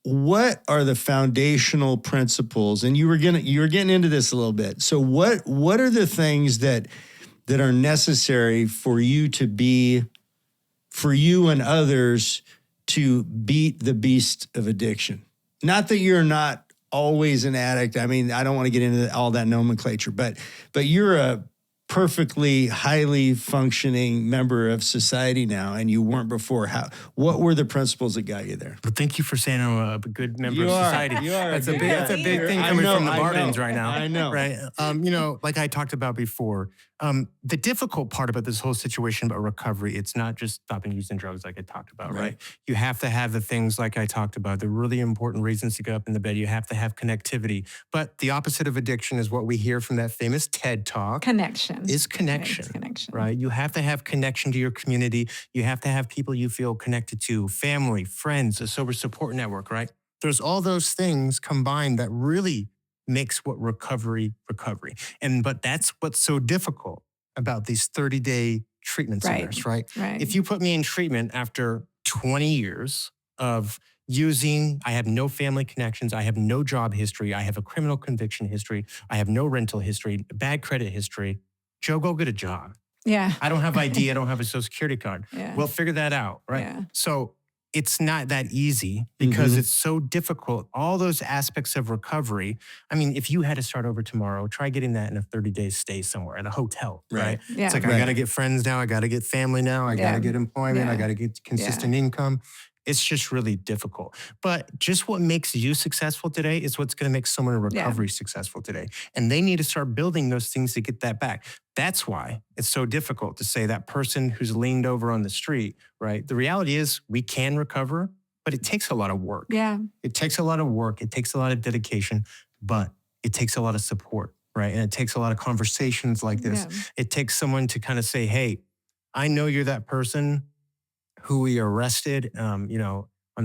what are the foundational principles? And you were getting into this a little bit. So what are the things that are necessary for you and others to beat the beast of addiction? Not that you're not always an addict. I mean, I don't want to get into all that nomenclature, but you're a perfectly highly functioning member of society now, and you weren't before. What were the principles that got you there? Well, thank you for saying I'm a good member of society. You are. That's a big thing coming from the Bardens right now. I know. Right. Like I talked about before, the difficult part about this whole situation about recovery, it's not just stopping using drugs like I talked about, right? You have to have the things like I talked about, the really important reasons to get up in the bed. You have to have connectivity. But the opposite of addiction is what we hear from that famous TED Talk. Connection. Is connection. Right, connection. Right? You have to have connection to your community. You have to have people you feel connected to, family, friends, a sober support network, right? There's all those things combined that really makes what recovery. But that's what's so difficult about these 30-day treatment centers, right? If you put me in treatment after 20 years of using, I have no family connections, I have no job history, I have a criminal conviction history, I have no rental history, bad credit history, Joe, go get a job. Yeah. I don't have ID, I don't have a social security card. Yeah. We'll figure that out, right? Yeah. So it's not that easy because it's so difficult. All those aspects of recovery. I mean, if you had to start over tomorrow, try getting that in a 30-day stay somewhere at a hotel, right? Yeah. It's like, I got to get friends now. I got to get family now. I got to get employment. I got to get consistent income. It's just really difficult. But just what makes you successful today is what's going to make someone in recovery successful today. And they need to start building those things to get that back. That's why it's so difficult to say that person who's leaned over on the street, right? The reality is we can recover, but it takes a lot of work. Yeah. It takes a lot of work. It takes a lot of dedication, but it takes a lot of support, right? And it takes a lot of conversations like this. Yeah. It takes someone to kind of say, hey, I know you're that person who we arrested, on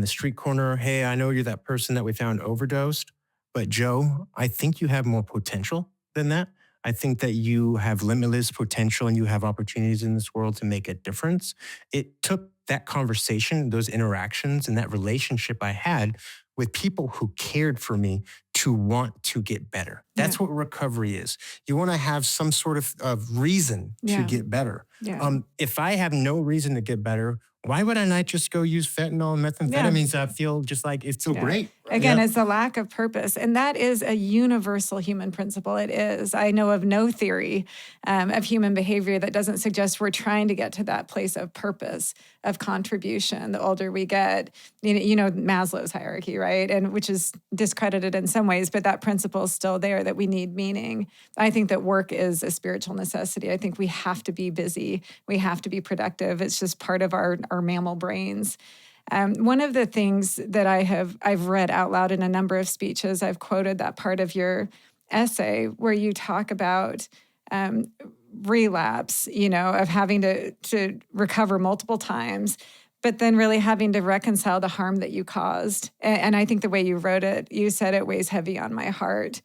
the street corner. Hey, I know you're that person that we found overdosed, but Joe, I think you have more potential than that. I think that you have limitless potential and you have opportunities in this world to make a difference. It took that conversation, those interactions, and that relationship I had with people who cared for me to want to get better. That's what recovery is. You want to have some sort of reason to get better. Yeah. If I have no reason to get better, why would I not just go use fentanyl and methamphetamines that I feel just like it's so great? Right? Again, it's the lack of purpose. And that is a universal human principle. It is. I know of no theory of human behavior that doesn't suggest we're trying to get to that place of purpose, of contribution, the older we get. You know Maslow's hierarchy, right? And which is discredited in some ways, but that principle is still there, that we need meaning. I think that work is a spiritual necessity. I think we have to be busy. We have to be productive. It's just part of our mammal brains. One of the things that I've read out loud in a number of speeches, I've quoted that part of your essay where you talk about relapse, of having to recover multiple times, but then really having to reconcile the harm that you caused. And I think the way you wrote it, you said it weighs heavy on my heart.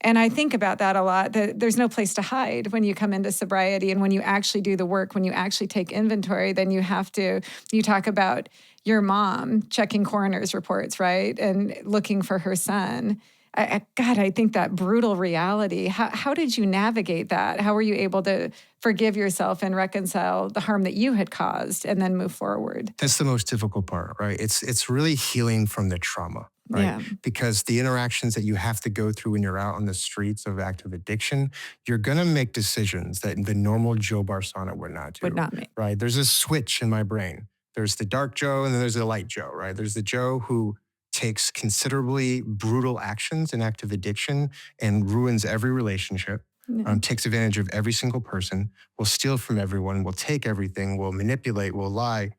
And I think about that a lot, that there's no place to hide when you come into sobriety. And when you actually do the work, when you actually take inventory, then you talk about your mom checking coroner's reports, right? And looking for her son. I think that brutal reality, how did you navigate that? How were you able to forgive yourself and reconcile the harm that you had caused and then move forward? That's the most difficult part, right? It's really healing from the trauma, right? Yeah. Because the interactions that you have to go through when you're out on the streets of active addiction, you're going to make decisions that the normal Joe Barsana would not do. Would not make. Right? There's a switch in my brain. There's the dark Joe and then there's the light Joe, right? There's the Joe who takes considerably brutal actions in active addiction and ruins every relationship, takes advantage of every single person, will steal from everyone, will take everything, will manipulate, will lie.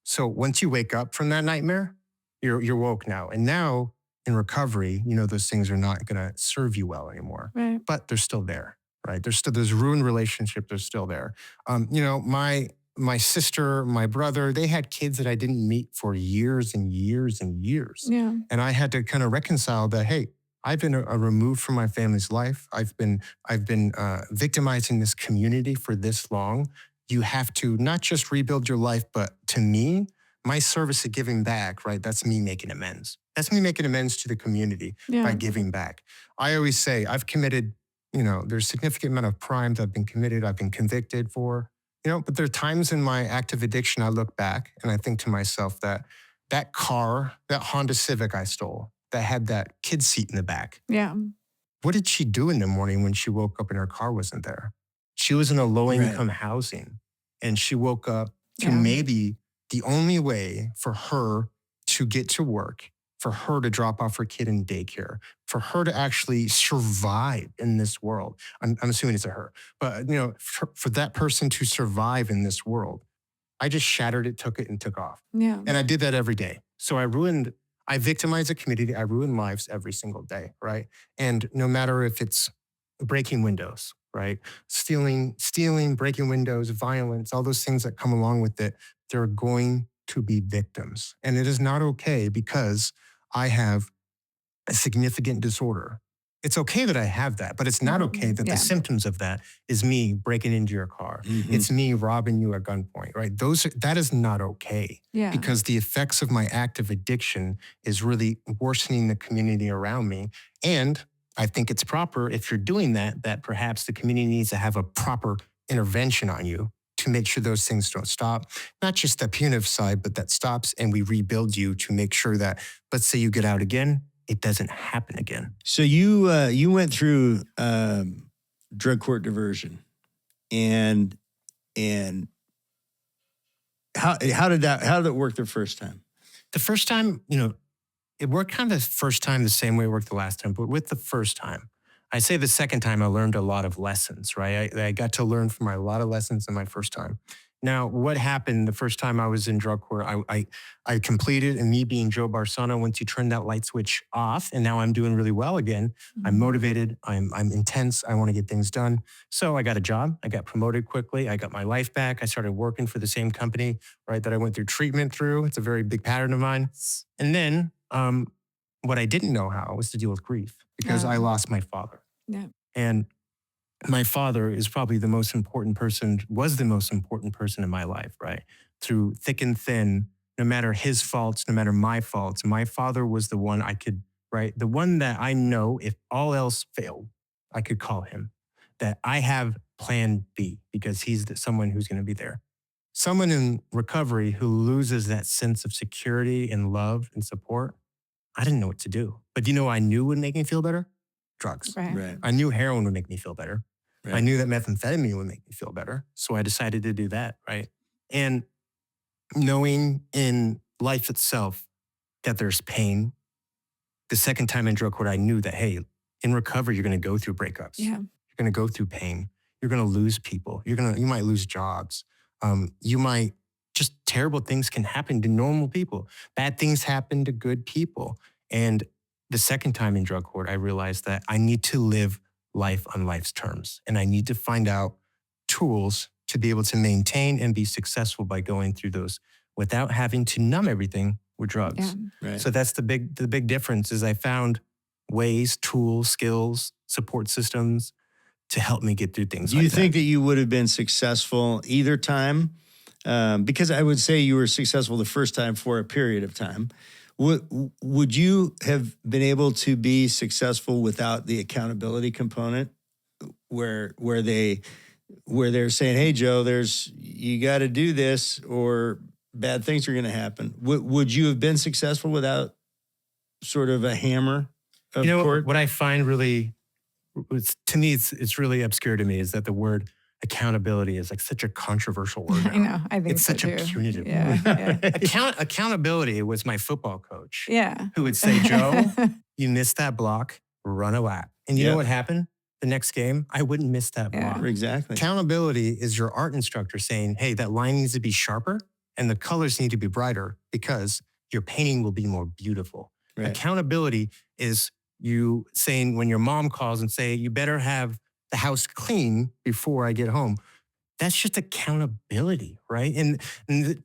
So once you wake up from that nightmare, you're woke now. And now in recovery, those things are not going to serve you well anymore. Right. But they're still there, right? There's ruined relationship, they're still there. My sister, my brother, they had kids that I didn't meet for years and years and years. Yeah. And I had to kind of reconcile that, hey, I've been removed from my family's life. I've been victimized in this community for this long. You have to not just rebuild your life, but to me, my service of giving back, right? That's me making amends. That's me making amends to the community by giving back. I always say I've committed, there's a significant amount of crimes I've been committed, I've been convicted for. But there are times in my active addiction I look back and I think to myself that car, that Honda Civic I stole, that had that kid seat in the back. Yeah. What did she do in the morning when she woke up and her car wasn't there? She was in a low-income housing and she woke up to maybe the only way for her to get to work, for her to drop off her kid in daycare, for her to actually survive in this world. I'm assuming it's a her, but for that person to survive in this world, I just shattered it, took it, and took off. Yeah. And I did that every day. So I victimized the community. I ruined lives every single day, right? And no matter if it's breaking windows, right? Stealing, breaking windows, violence, all those things that come along with it, there are going to be victims. And it is not okay because I have a significant disorder. It's okay that I have that, but it's not okay that the symptoms of that is me breaking into your car. Mm-hmm. It's me robbing you at gunpoint, right? That is not okay because the effects of my active addiction is really worsening the community around me. And I think it's proper if you're doing that perhaps the community needs to have a proper intervention on you to make sure those things don't stop. Not just the punitive side, but that stops and we rebuild you to make sure that, let's say you get out again, it doesn't happen again. So you went through drug court diversion, and how did it work the first time? The first time, it worked kind of the first time the same way it worked the last time, but with the first time, I say the second time I learned a lot of lessons, right? I got to learn from a lot of lessons in my first time. Now, what happened the first time I was in drug court, I completed, and me being Joe Barsana, once you turn that light switch off, and now I'm doing really well again. I'm motivated, I'm intense, I want to get things done. So I got a job, I got promoted quickly, I got my life back, I started working for the same company, right, that I went through treatment through. It's a very big pattern of mine. And then what I didn't know how was to deal with grief, because I lost my father. Yeah. And my father is probably the most important person, was the most important person in my life, right? Through thick and thin, no matter his faults, no matter my faults, my father was the one I could, right? The one that I know if all else failed, I could call him, that I have plan B because he's someone who's going to be there. Someone in recovery who loses that sense of security and love and support, I didn't know what to do. But I knew would make me feel better? Drugs. Right. I knew heroin would make me feel better. Right. I knew that methamphetamine would make me feel better. So I decided to do that, right? And knowing in life itself that there's pain, the second time in drug court, I knew that, hey, in recovery, you're going to go through breakups. Yeah. You're going to go through pain. You're going to lose people. You might lose jobs. Just terrible things can happen to normal people. Bad things happen to good people. And the second time in drug court, I realized that I need to live life on life's terms. And I need to find out tools to be able to maintain and be successful by going through those without having to numb everything with drugs. Yeah. Right. So that's the big difference is I found ways, tools, skills, support systems to help me get through things. Do you think that you would have been successful either time? Because I would say you were successful the first time for a period of time. Would you have been able to be successful without the accountability component, where they're saying, "Hey, Joe, you got to do this, or bad things are going to happen"? Would you have been successful without sort of a hammer of court? What I find really, to me, it's really obscure to me is that the word accountability is like such a controversial word. I know. I think it's so such too. a punitive Yeah. word. Accountability was my football coach. Yeah. Who would say, Joe, you missed that block, run a lap. And you know what happened? The next game, I wouldn't miss that block. Exactly. Accountability is your art instructor saying, hey, that line needs to be sharper and the colors need to be brighter because your painting will be more beautiful. Right. Accountability is you saying when your mom calls and say, you better have the house clean before I get home. That's just accountability, right? And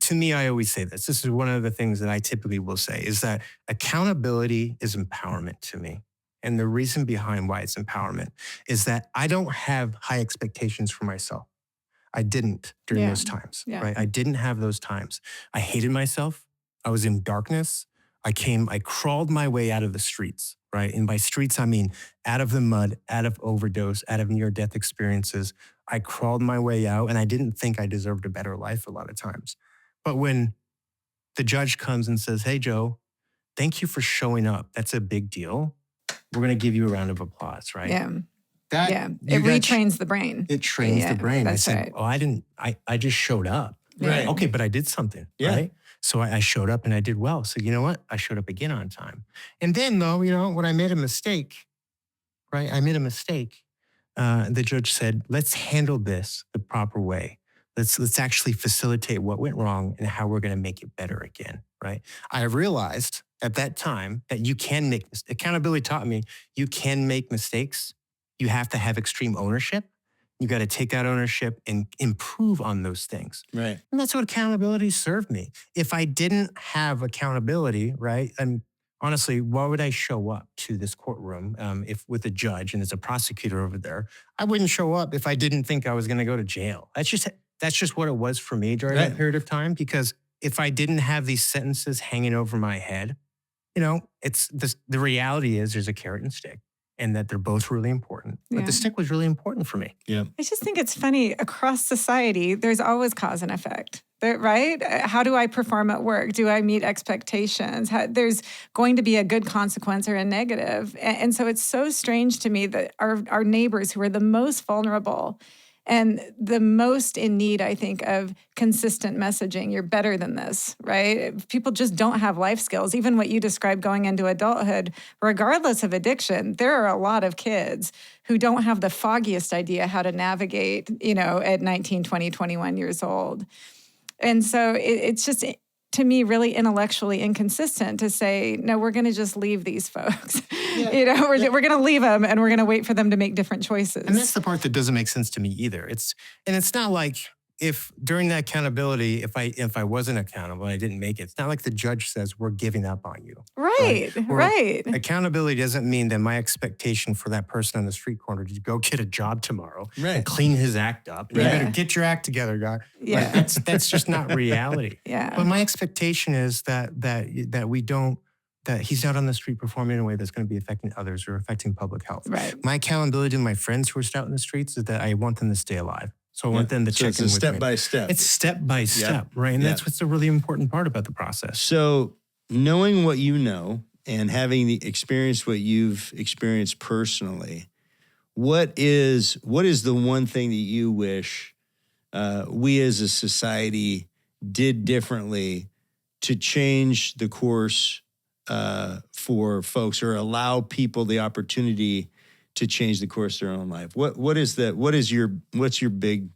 to me, I always say this. This is one of the things that I typically will say is that accountability is empowerment to me. And the reason behind why it's empowerment is that I don't have high expectations for myself. I didn't during those times, right? I didn't have those times. I hated myself. I was in darkness. I crawled my way out of the streets, right? And by streets, I mean out of the mud, out of overdose, out of near-death experiences. I crawled my way out and I didn't think I deserved a better life a lot of times. But when the judge comes and says, hey, Joe, thank you for showing up. That's a big deal. We're going to give you a round of applause, right? Yeah. It retrains the brain. It trains the brain. I said, right. I just showed up. Right. Okay, but I did something, right? So I showed up and I did well. So you know what? I showed up again on time. And then though, when I made a mistake, right? The judge said, let's handle this the proper way. Let's actually facilitate what went wrong and how we're going to make it better again, right? I realized at that time that you can make accountability taught me you can make mistakes. You have to have extreme ownership. You got to take that ownership and improve on those things. Right. And that's what accountability served me. If I didn't have accountability, right? And honestly, why would I show up to this courtroom if with a judge and there's a prosecutor over there? I wouldn't show up if I didn't think I was going to go to jail. That's just what it was for me during that period of time. Because if I didn't have these sentences hanging over my head, the reality is there's a carrot and stick. and that they're both really important. But the stick was really important for me. Yeah. I just think it's funny, across society, there's always cause and effect, right? How do I perform at work? Do I meet expectations? There's going to be a good consequence or a negative. And so it's so strange to me that our neighbors who are the most vulnerable and the most in need, I think, of consistent messaging. You're better than this, right? People just don't have life skills. Even what you described going into adulthood, regardless of addiction, there are a lot of kids who don't have the foggiest idea how to navigate, at 19, 20, 21 years old. And so it's just, to me, really intellectually inconsistent to say, no, we're going to just leave these folks. We're going to leave them and we're going to wait for them to make different choices. And that's the part that doesn't make sense to me either. It's not like if during that accountability, if I wasn't accountable and I didn't make it, it's not like the judge says we're giving up on you. Right. Accountability doesn't mean that my expectation for that person on the street corner to go get a job tomorrow Right. and clean his act up. You better get your act together, guy. Yeah. Like, that's just not reality. Yeah. But my expectation is that we don't, that he's not on the street performing in a way that's going to be affecting others or affecting public health. Right. My accountability to my friends who are out in the streets is that I want them to stay alive. So I want them to check in with me. It's step by step. It's step by step, right? And that's what's the really important part about the process. So knowing what you know and having experienced what you've experienced personally, what is the one thing that you wish we as a society did differently to change the course for folks, or allow people the opportunity to change the course of their own life? What's your big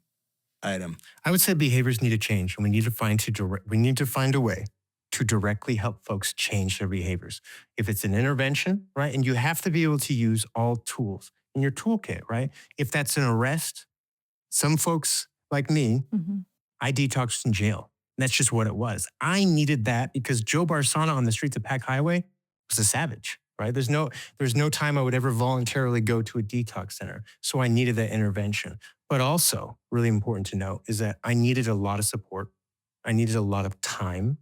item? I would say behaviors need to change, and we need to find a way to directly help folks change their behaviors. If it's an intervention, right, and you have to be able to use all tools in your toolkit, right? If that's an arrest, some folks like me, I detoxed in jail. That's just what it was. I needed that because Joe Barsana on the streets of Pack Highway was a savage. Right? There's no time I would ever voluntarily go to a detox center. So I needed that intervention. But also, really important to note, is that I needed a lot of support. I needed a lot of time.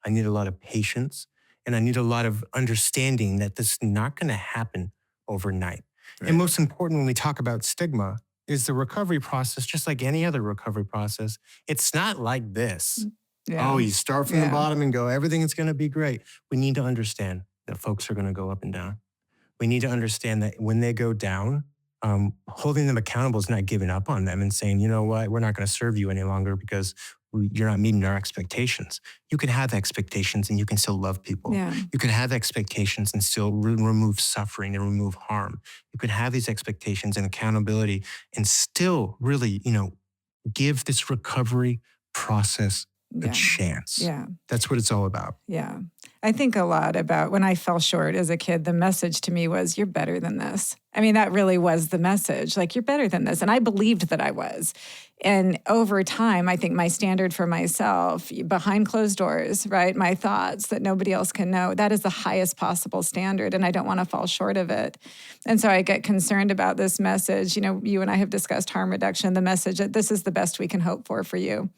I needed a lot of patience. And I need a lot of understanding that this is not going to happen overnight. Right. And most important, when we talk about stigma, is the recovery process, just like any other recovery process, it's not like this. Yeah. Oh, you start from the bottom and go, everything is going to be great. We need to understand that folks are going to go up and down. We need to understand that when they go down, holding them accountable is not giving up on them and saying, you know what, we're not going to serve you any longer because you're not meeting our expectations. You can have expectations and you can still love people. Yeah. You can have expectations and still remove suffering and remove harm. You can have these expectations and accountability and still really, give this recovery process a chance. Yeah. That's what it's all about. Yeah. I think a lot about when I fell short as a kid, the message to me was, you're better than this. I mean, that really was the message. Like, you're better than this. And I believed that I was. And over time, I think my standard for myself, behind closed doors, right? My thoughts that nobody else can know, that is the highest possible standard. And I don't want to fall short of it. And so I get concerned about this message. You and I have discussed harm reduction, the message that this is the best we can hope for you.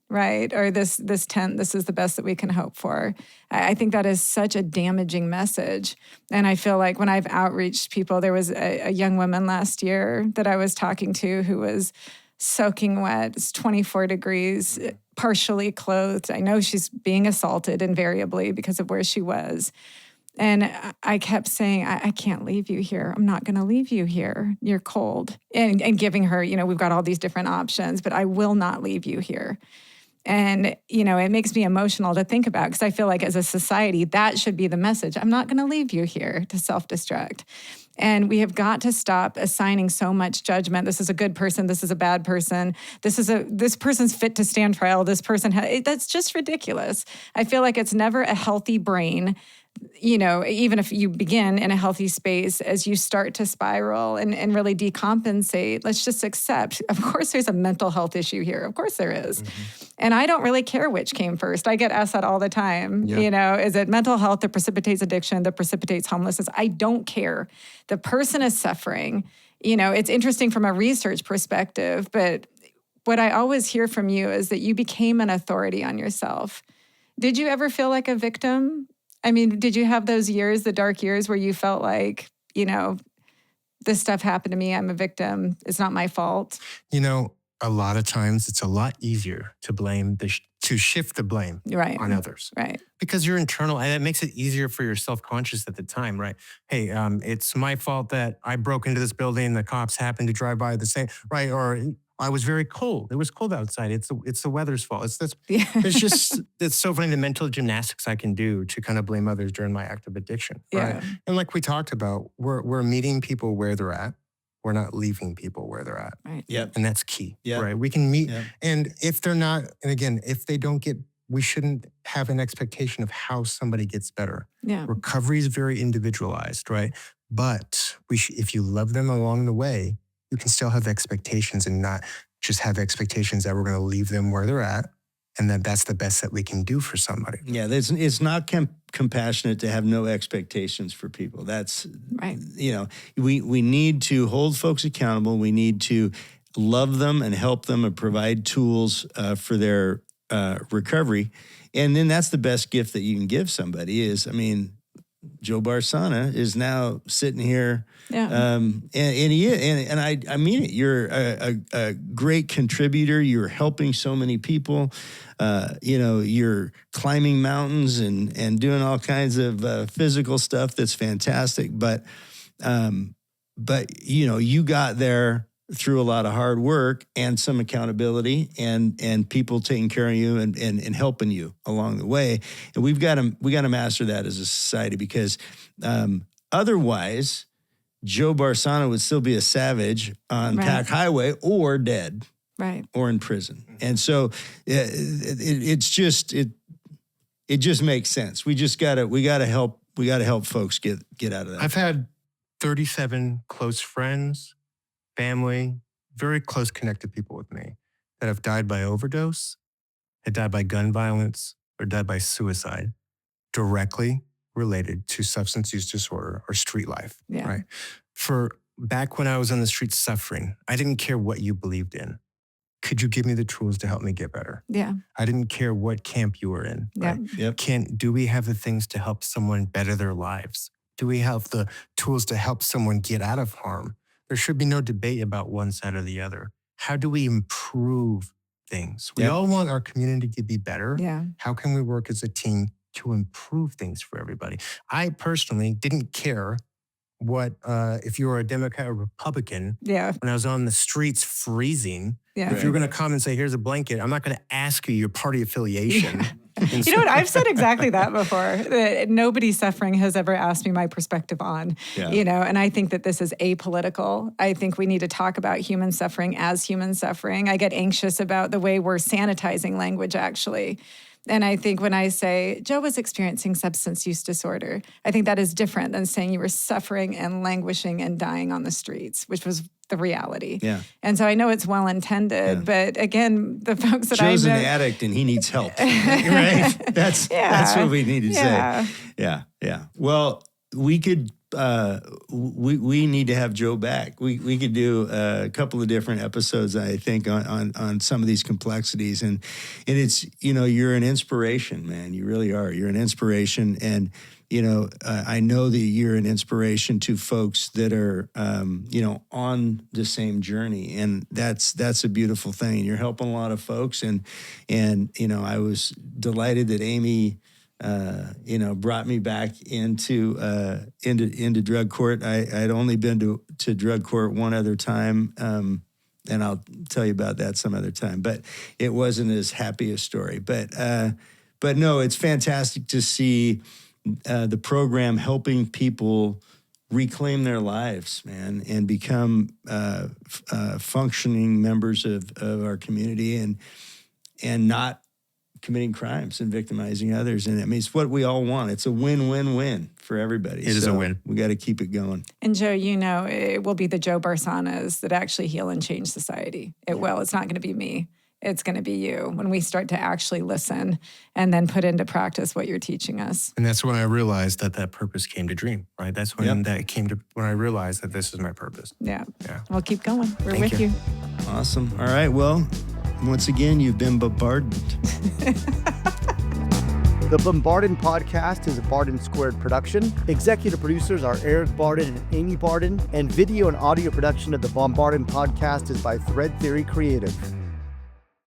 Right? Or this tent, this is the best that we can hope for. I think that is such a damaging message. And I feel like when I've outreached people, there was a young woman last year that I was talking to who was soaking wet. It's 24 degrees, partially clothed. I know she's being assaulted invariably because of where she was. And I kept saying, I can't leave you here. I'm not going to leave you here. You're cold. And giving her, we've got all these different options, but I will not leave you here. And, it makes me emotional to think about because I feel like as a society, that should be the message. I'm not going to leave you here to self-destruct. And we have got to stop assigning so much judgment. This is a good person. This is a bad person. This person's fit to stand trial. This person, that's just ridiculous. I feel like it's never a healthy brain. Even if you begin in a healthy space, as you start to spiral and really decompensate, let's just accept, of course, there's a mental health issue here. Of course there is. Mm-hmm. And I don't really care which came first. I get asked that all the time. Yeah. Is it mental health that precipitates addiction, that precipitates homelessness? I don't care. The person is suffering. It's interesting from a research perspective, but what I always hear from you is that you became an authority on yourself. Did you ever feel like a victim? I mean, did you have those years, the dark years, where you felt like, this stuff happened to me. I'm a victim. It's not my fault. You know, a lot of times it's a lot easier to blame to shift the blame Right. on others. Right. Because you're internal, and it makes it easier for your self-conscious at the time, right? Hey, it's my fault that I broke into this building and the cops happened to drive by the same, right? Or I was very cold. It was cold outside. It's the weather's fault. It's so funny the mental gymnastics I can do to kind of blame others during my active addiction, right? Yeah. And like we talked about, we're meeting people where they're at. We're not leaving people where they're at. Right. Yep. And that's key, Yep. right? We can meet, Yep. and if they're not, and again, if they don't get, we shouldn't have an expectation of how somebody gets better. Yeah. Recovery is very individualized, right? But if you love them along the way, you can still have expectations and not just have expectations that we're going to leave them where they're at and that's the best that we can do for somebody. Yeah, it's not compassionate to have no expectations for people. That's Right. We need to hold folks accountable. We need to love them and help them and provide tools for their recovery. And then that's the best gift that you can give somebody is, Joe Barsana is now sitting here. Yeah. And he is, and I mean it. You're a great contributor. You're helping so many people. You're climbing mountains and doing all kinds of physical stuff that's fantastic. But you got there through a lot of hard work and some accountability and people taking care of you and helping you along the way. And we got to master that as a society because otherwise Joe Barsana would still be a savage on Right. Pack Highway or dead. Right. Or in prison. And so it just makes sense. We gotta help folks get out of that. I've had 37 close friends, family, very close connected people with me that have died by overdose, had died by gun violence, or died by suicide, directly related to substance use disorder or street life, Yeah. right? For back when I was on the streets suffering, I didn't care what you believed in. Could you give me the tools to help me get better? Yeah. I didn't care what camp you were in, right? Yep. Do we have the things to help someone better their lives? Do we have the tools to help someone get out of harm? There should be no debate about one side or the other. How do we improve things? We Yep. all want our community to be better. Yeah. How can we work as a team to improve things for everybody? I personally didn't care what if you were a Democrat or Republican. Yeah. When I was on the streets freezing, Yeah. if you're going to come and say, here's a blanket, I'm not going to ask you your party affiliation. You know what? I've said exactly that before. That nobody suffering has ever asked me my perspective on, Yeah. and I think that this is apolitical. I think we need to talk about human suffering as human suffering. I get anxious about the way we're sanitizing language, actually. And I think when I say Joe was experiencing substance use disorder, I think that is different than saying you were suffering and languishing and dying on the streets, which was the reality. Yeah. And so I know it's well intended, but again, the folks that Joe's I know, an addict and he needs help. Right? That's what we need to Yeah. say. Yeah. Well, we could we need to have Joe back. We could do a couple of different episodes, I think, on some of these complexities. And it's, you're an inspiration, man. You really are. You're an inspiration. And, I know that you're an inspiration to folks that are, on the same journey. And that's a beautiful thing. You're helping a lot of folks. And I was delighted that Amy brought me back into drug court. I'd only been to drug court one other time, and I'll tell you about that some other time. But it wasn't as happy a story. But no, it's fantastic to see the program helping people reclaim their lives, man, and become functioning members of our community and not committing crimes and victimizing others. And it's what we all want. It's a win-win-win for everybody. It is a win. We got to keep it going. And Joe, it will be the Joe Barsanas that actually heal and change society. It will. It's not going to be me. It's going to be you when we start to actually listen and then put into practice what you're teaching us. And that's when I realized that purpose came to dream, right? That's when when I realized that this is my purpose. Yeah. Yeah. Well, keep going. We're Thank with you. Awesome. All right. Well, once again, you've been bombarded. The Bombardened podcast is a Barden Squared production. Executive producers are Eric Barden and Amy Barden, and video and audio production of the Bombardened podcast is by Thread Theory Creative.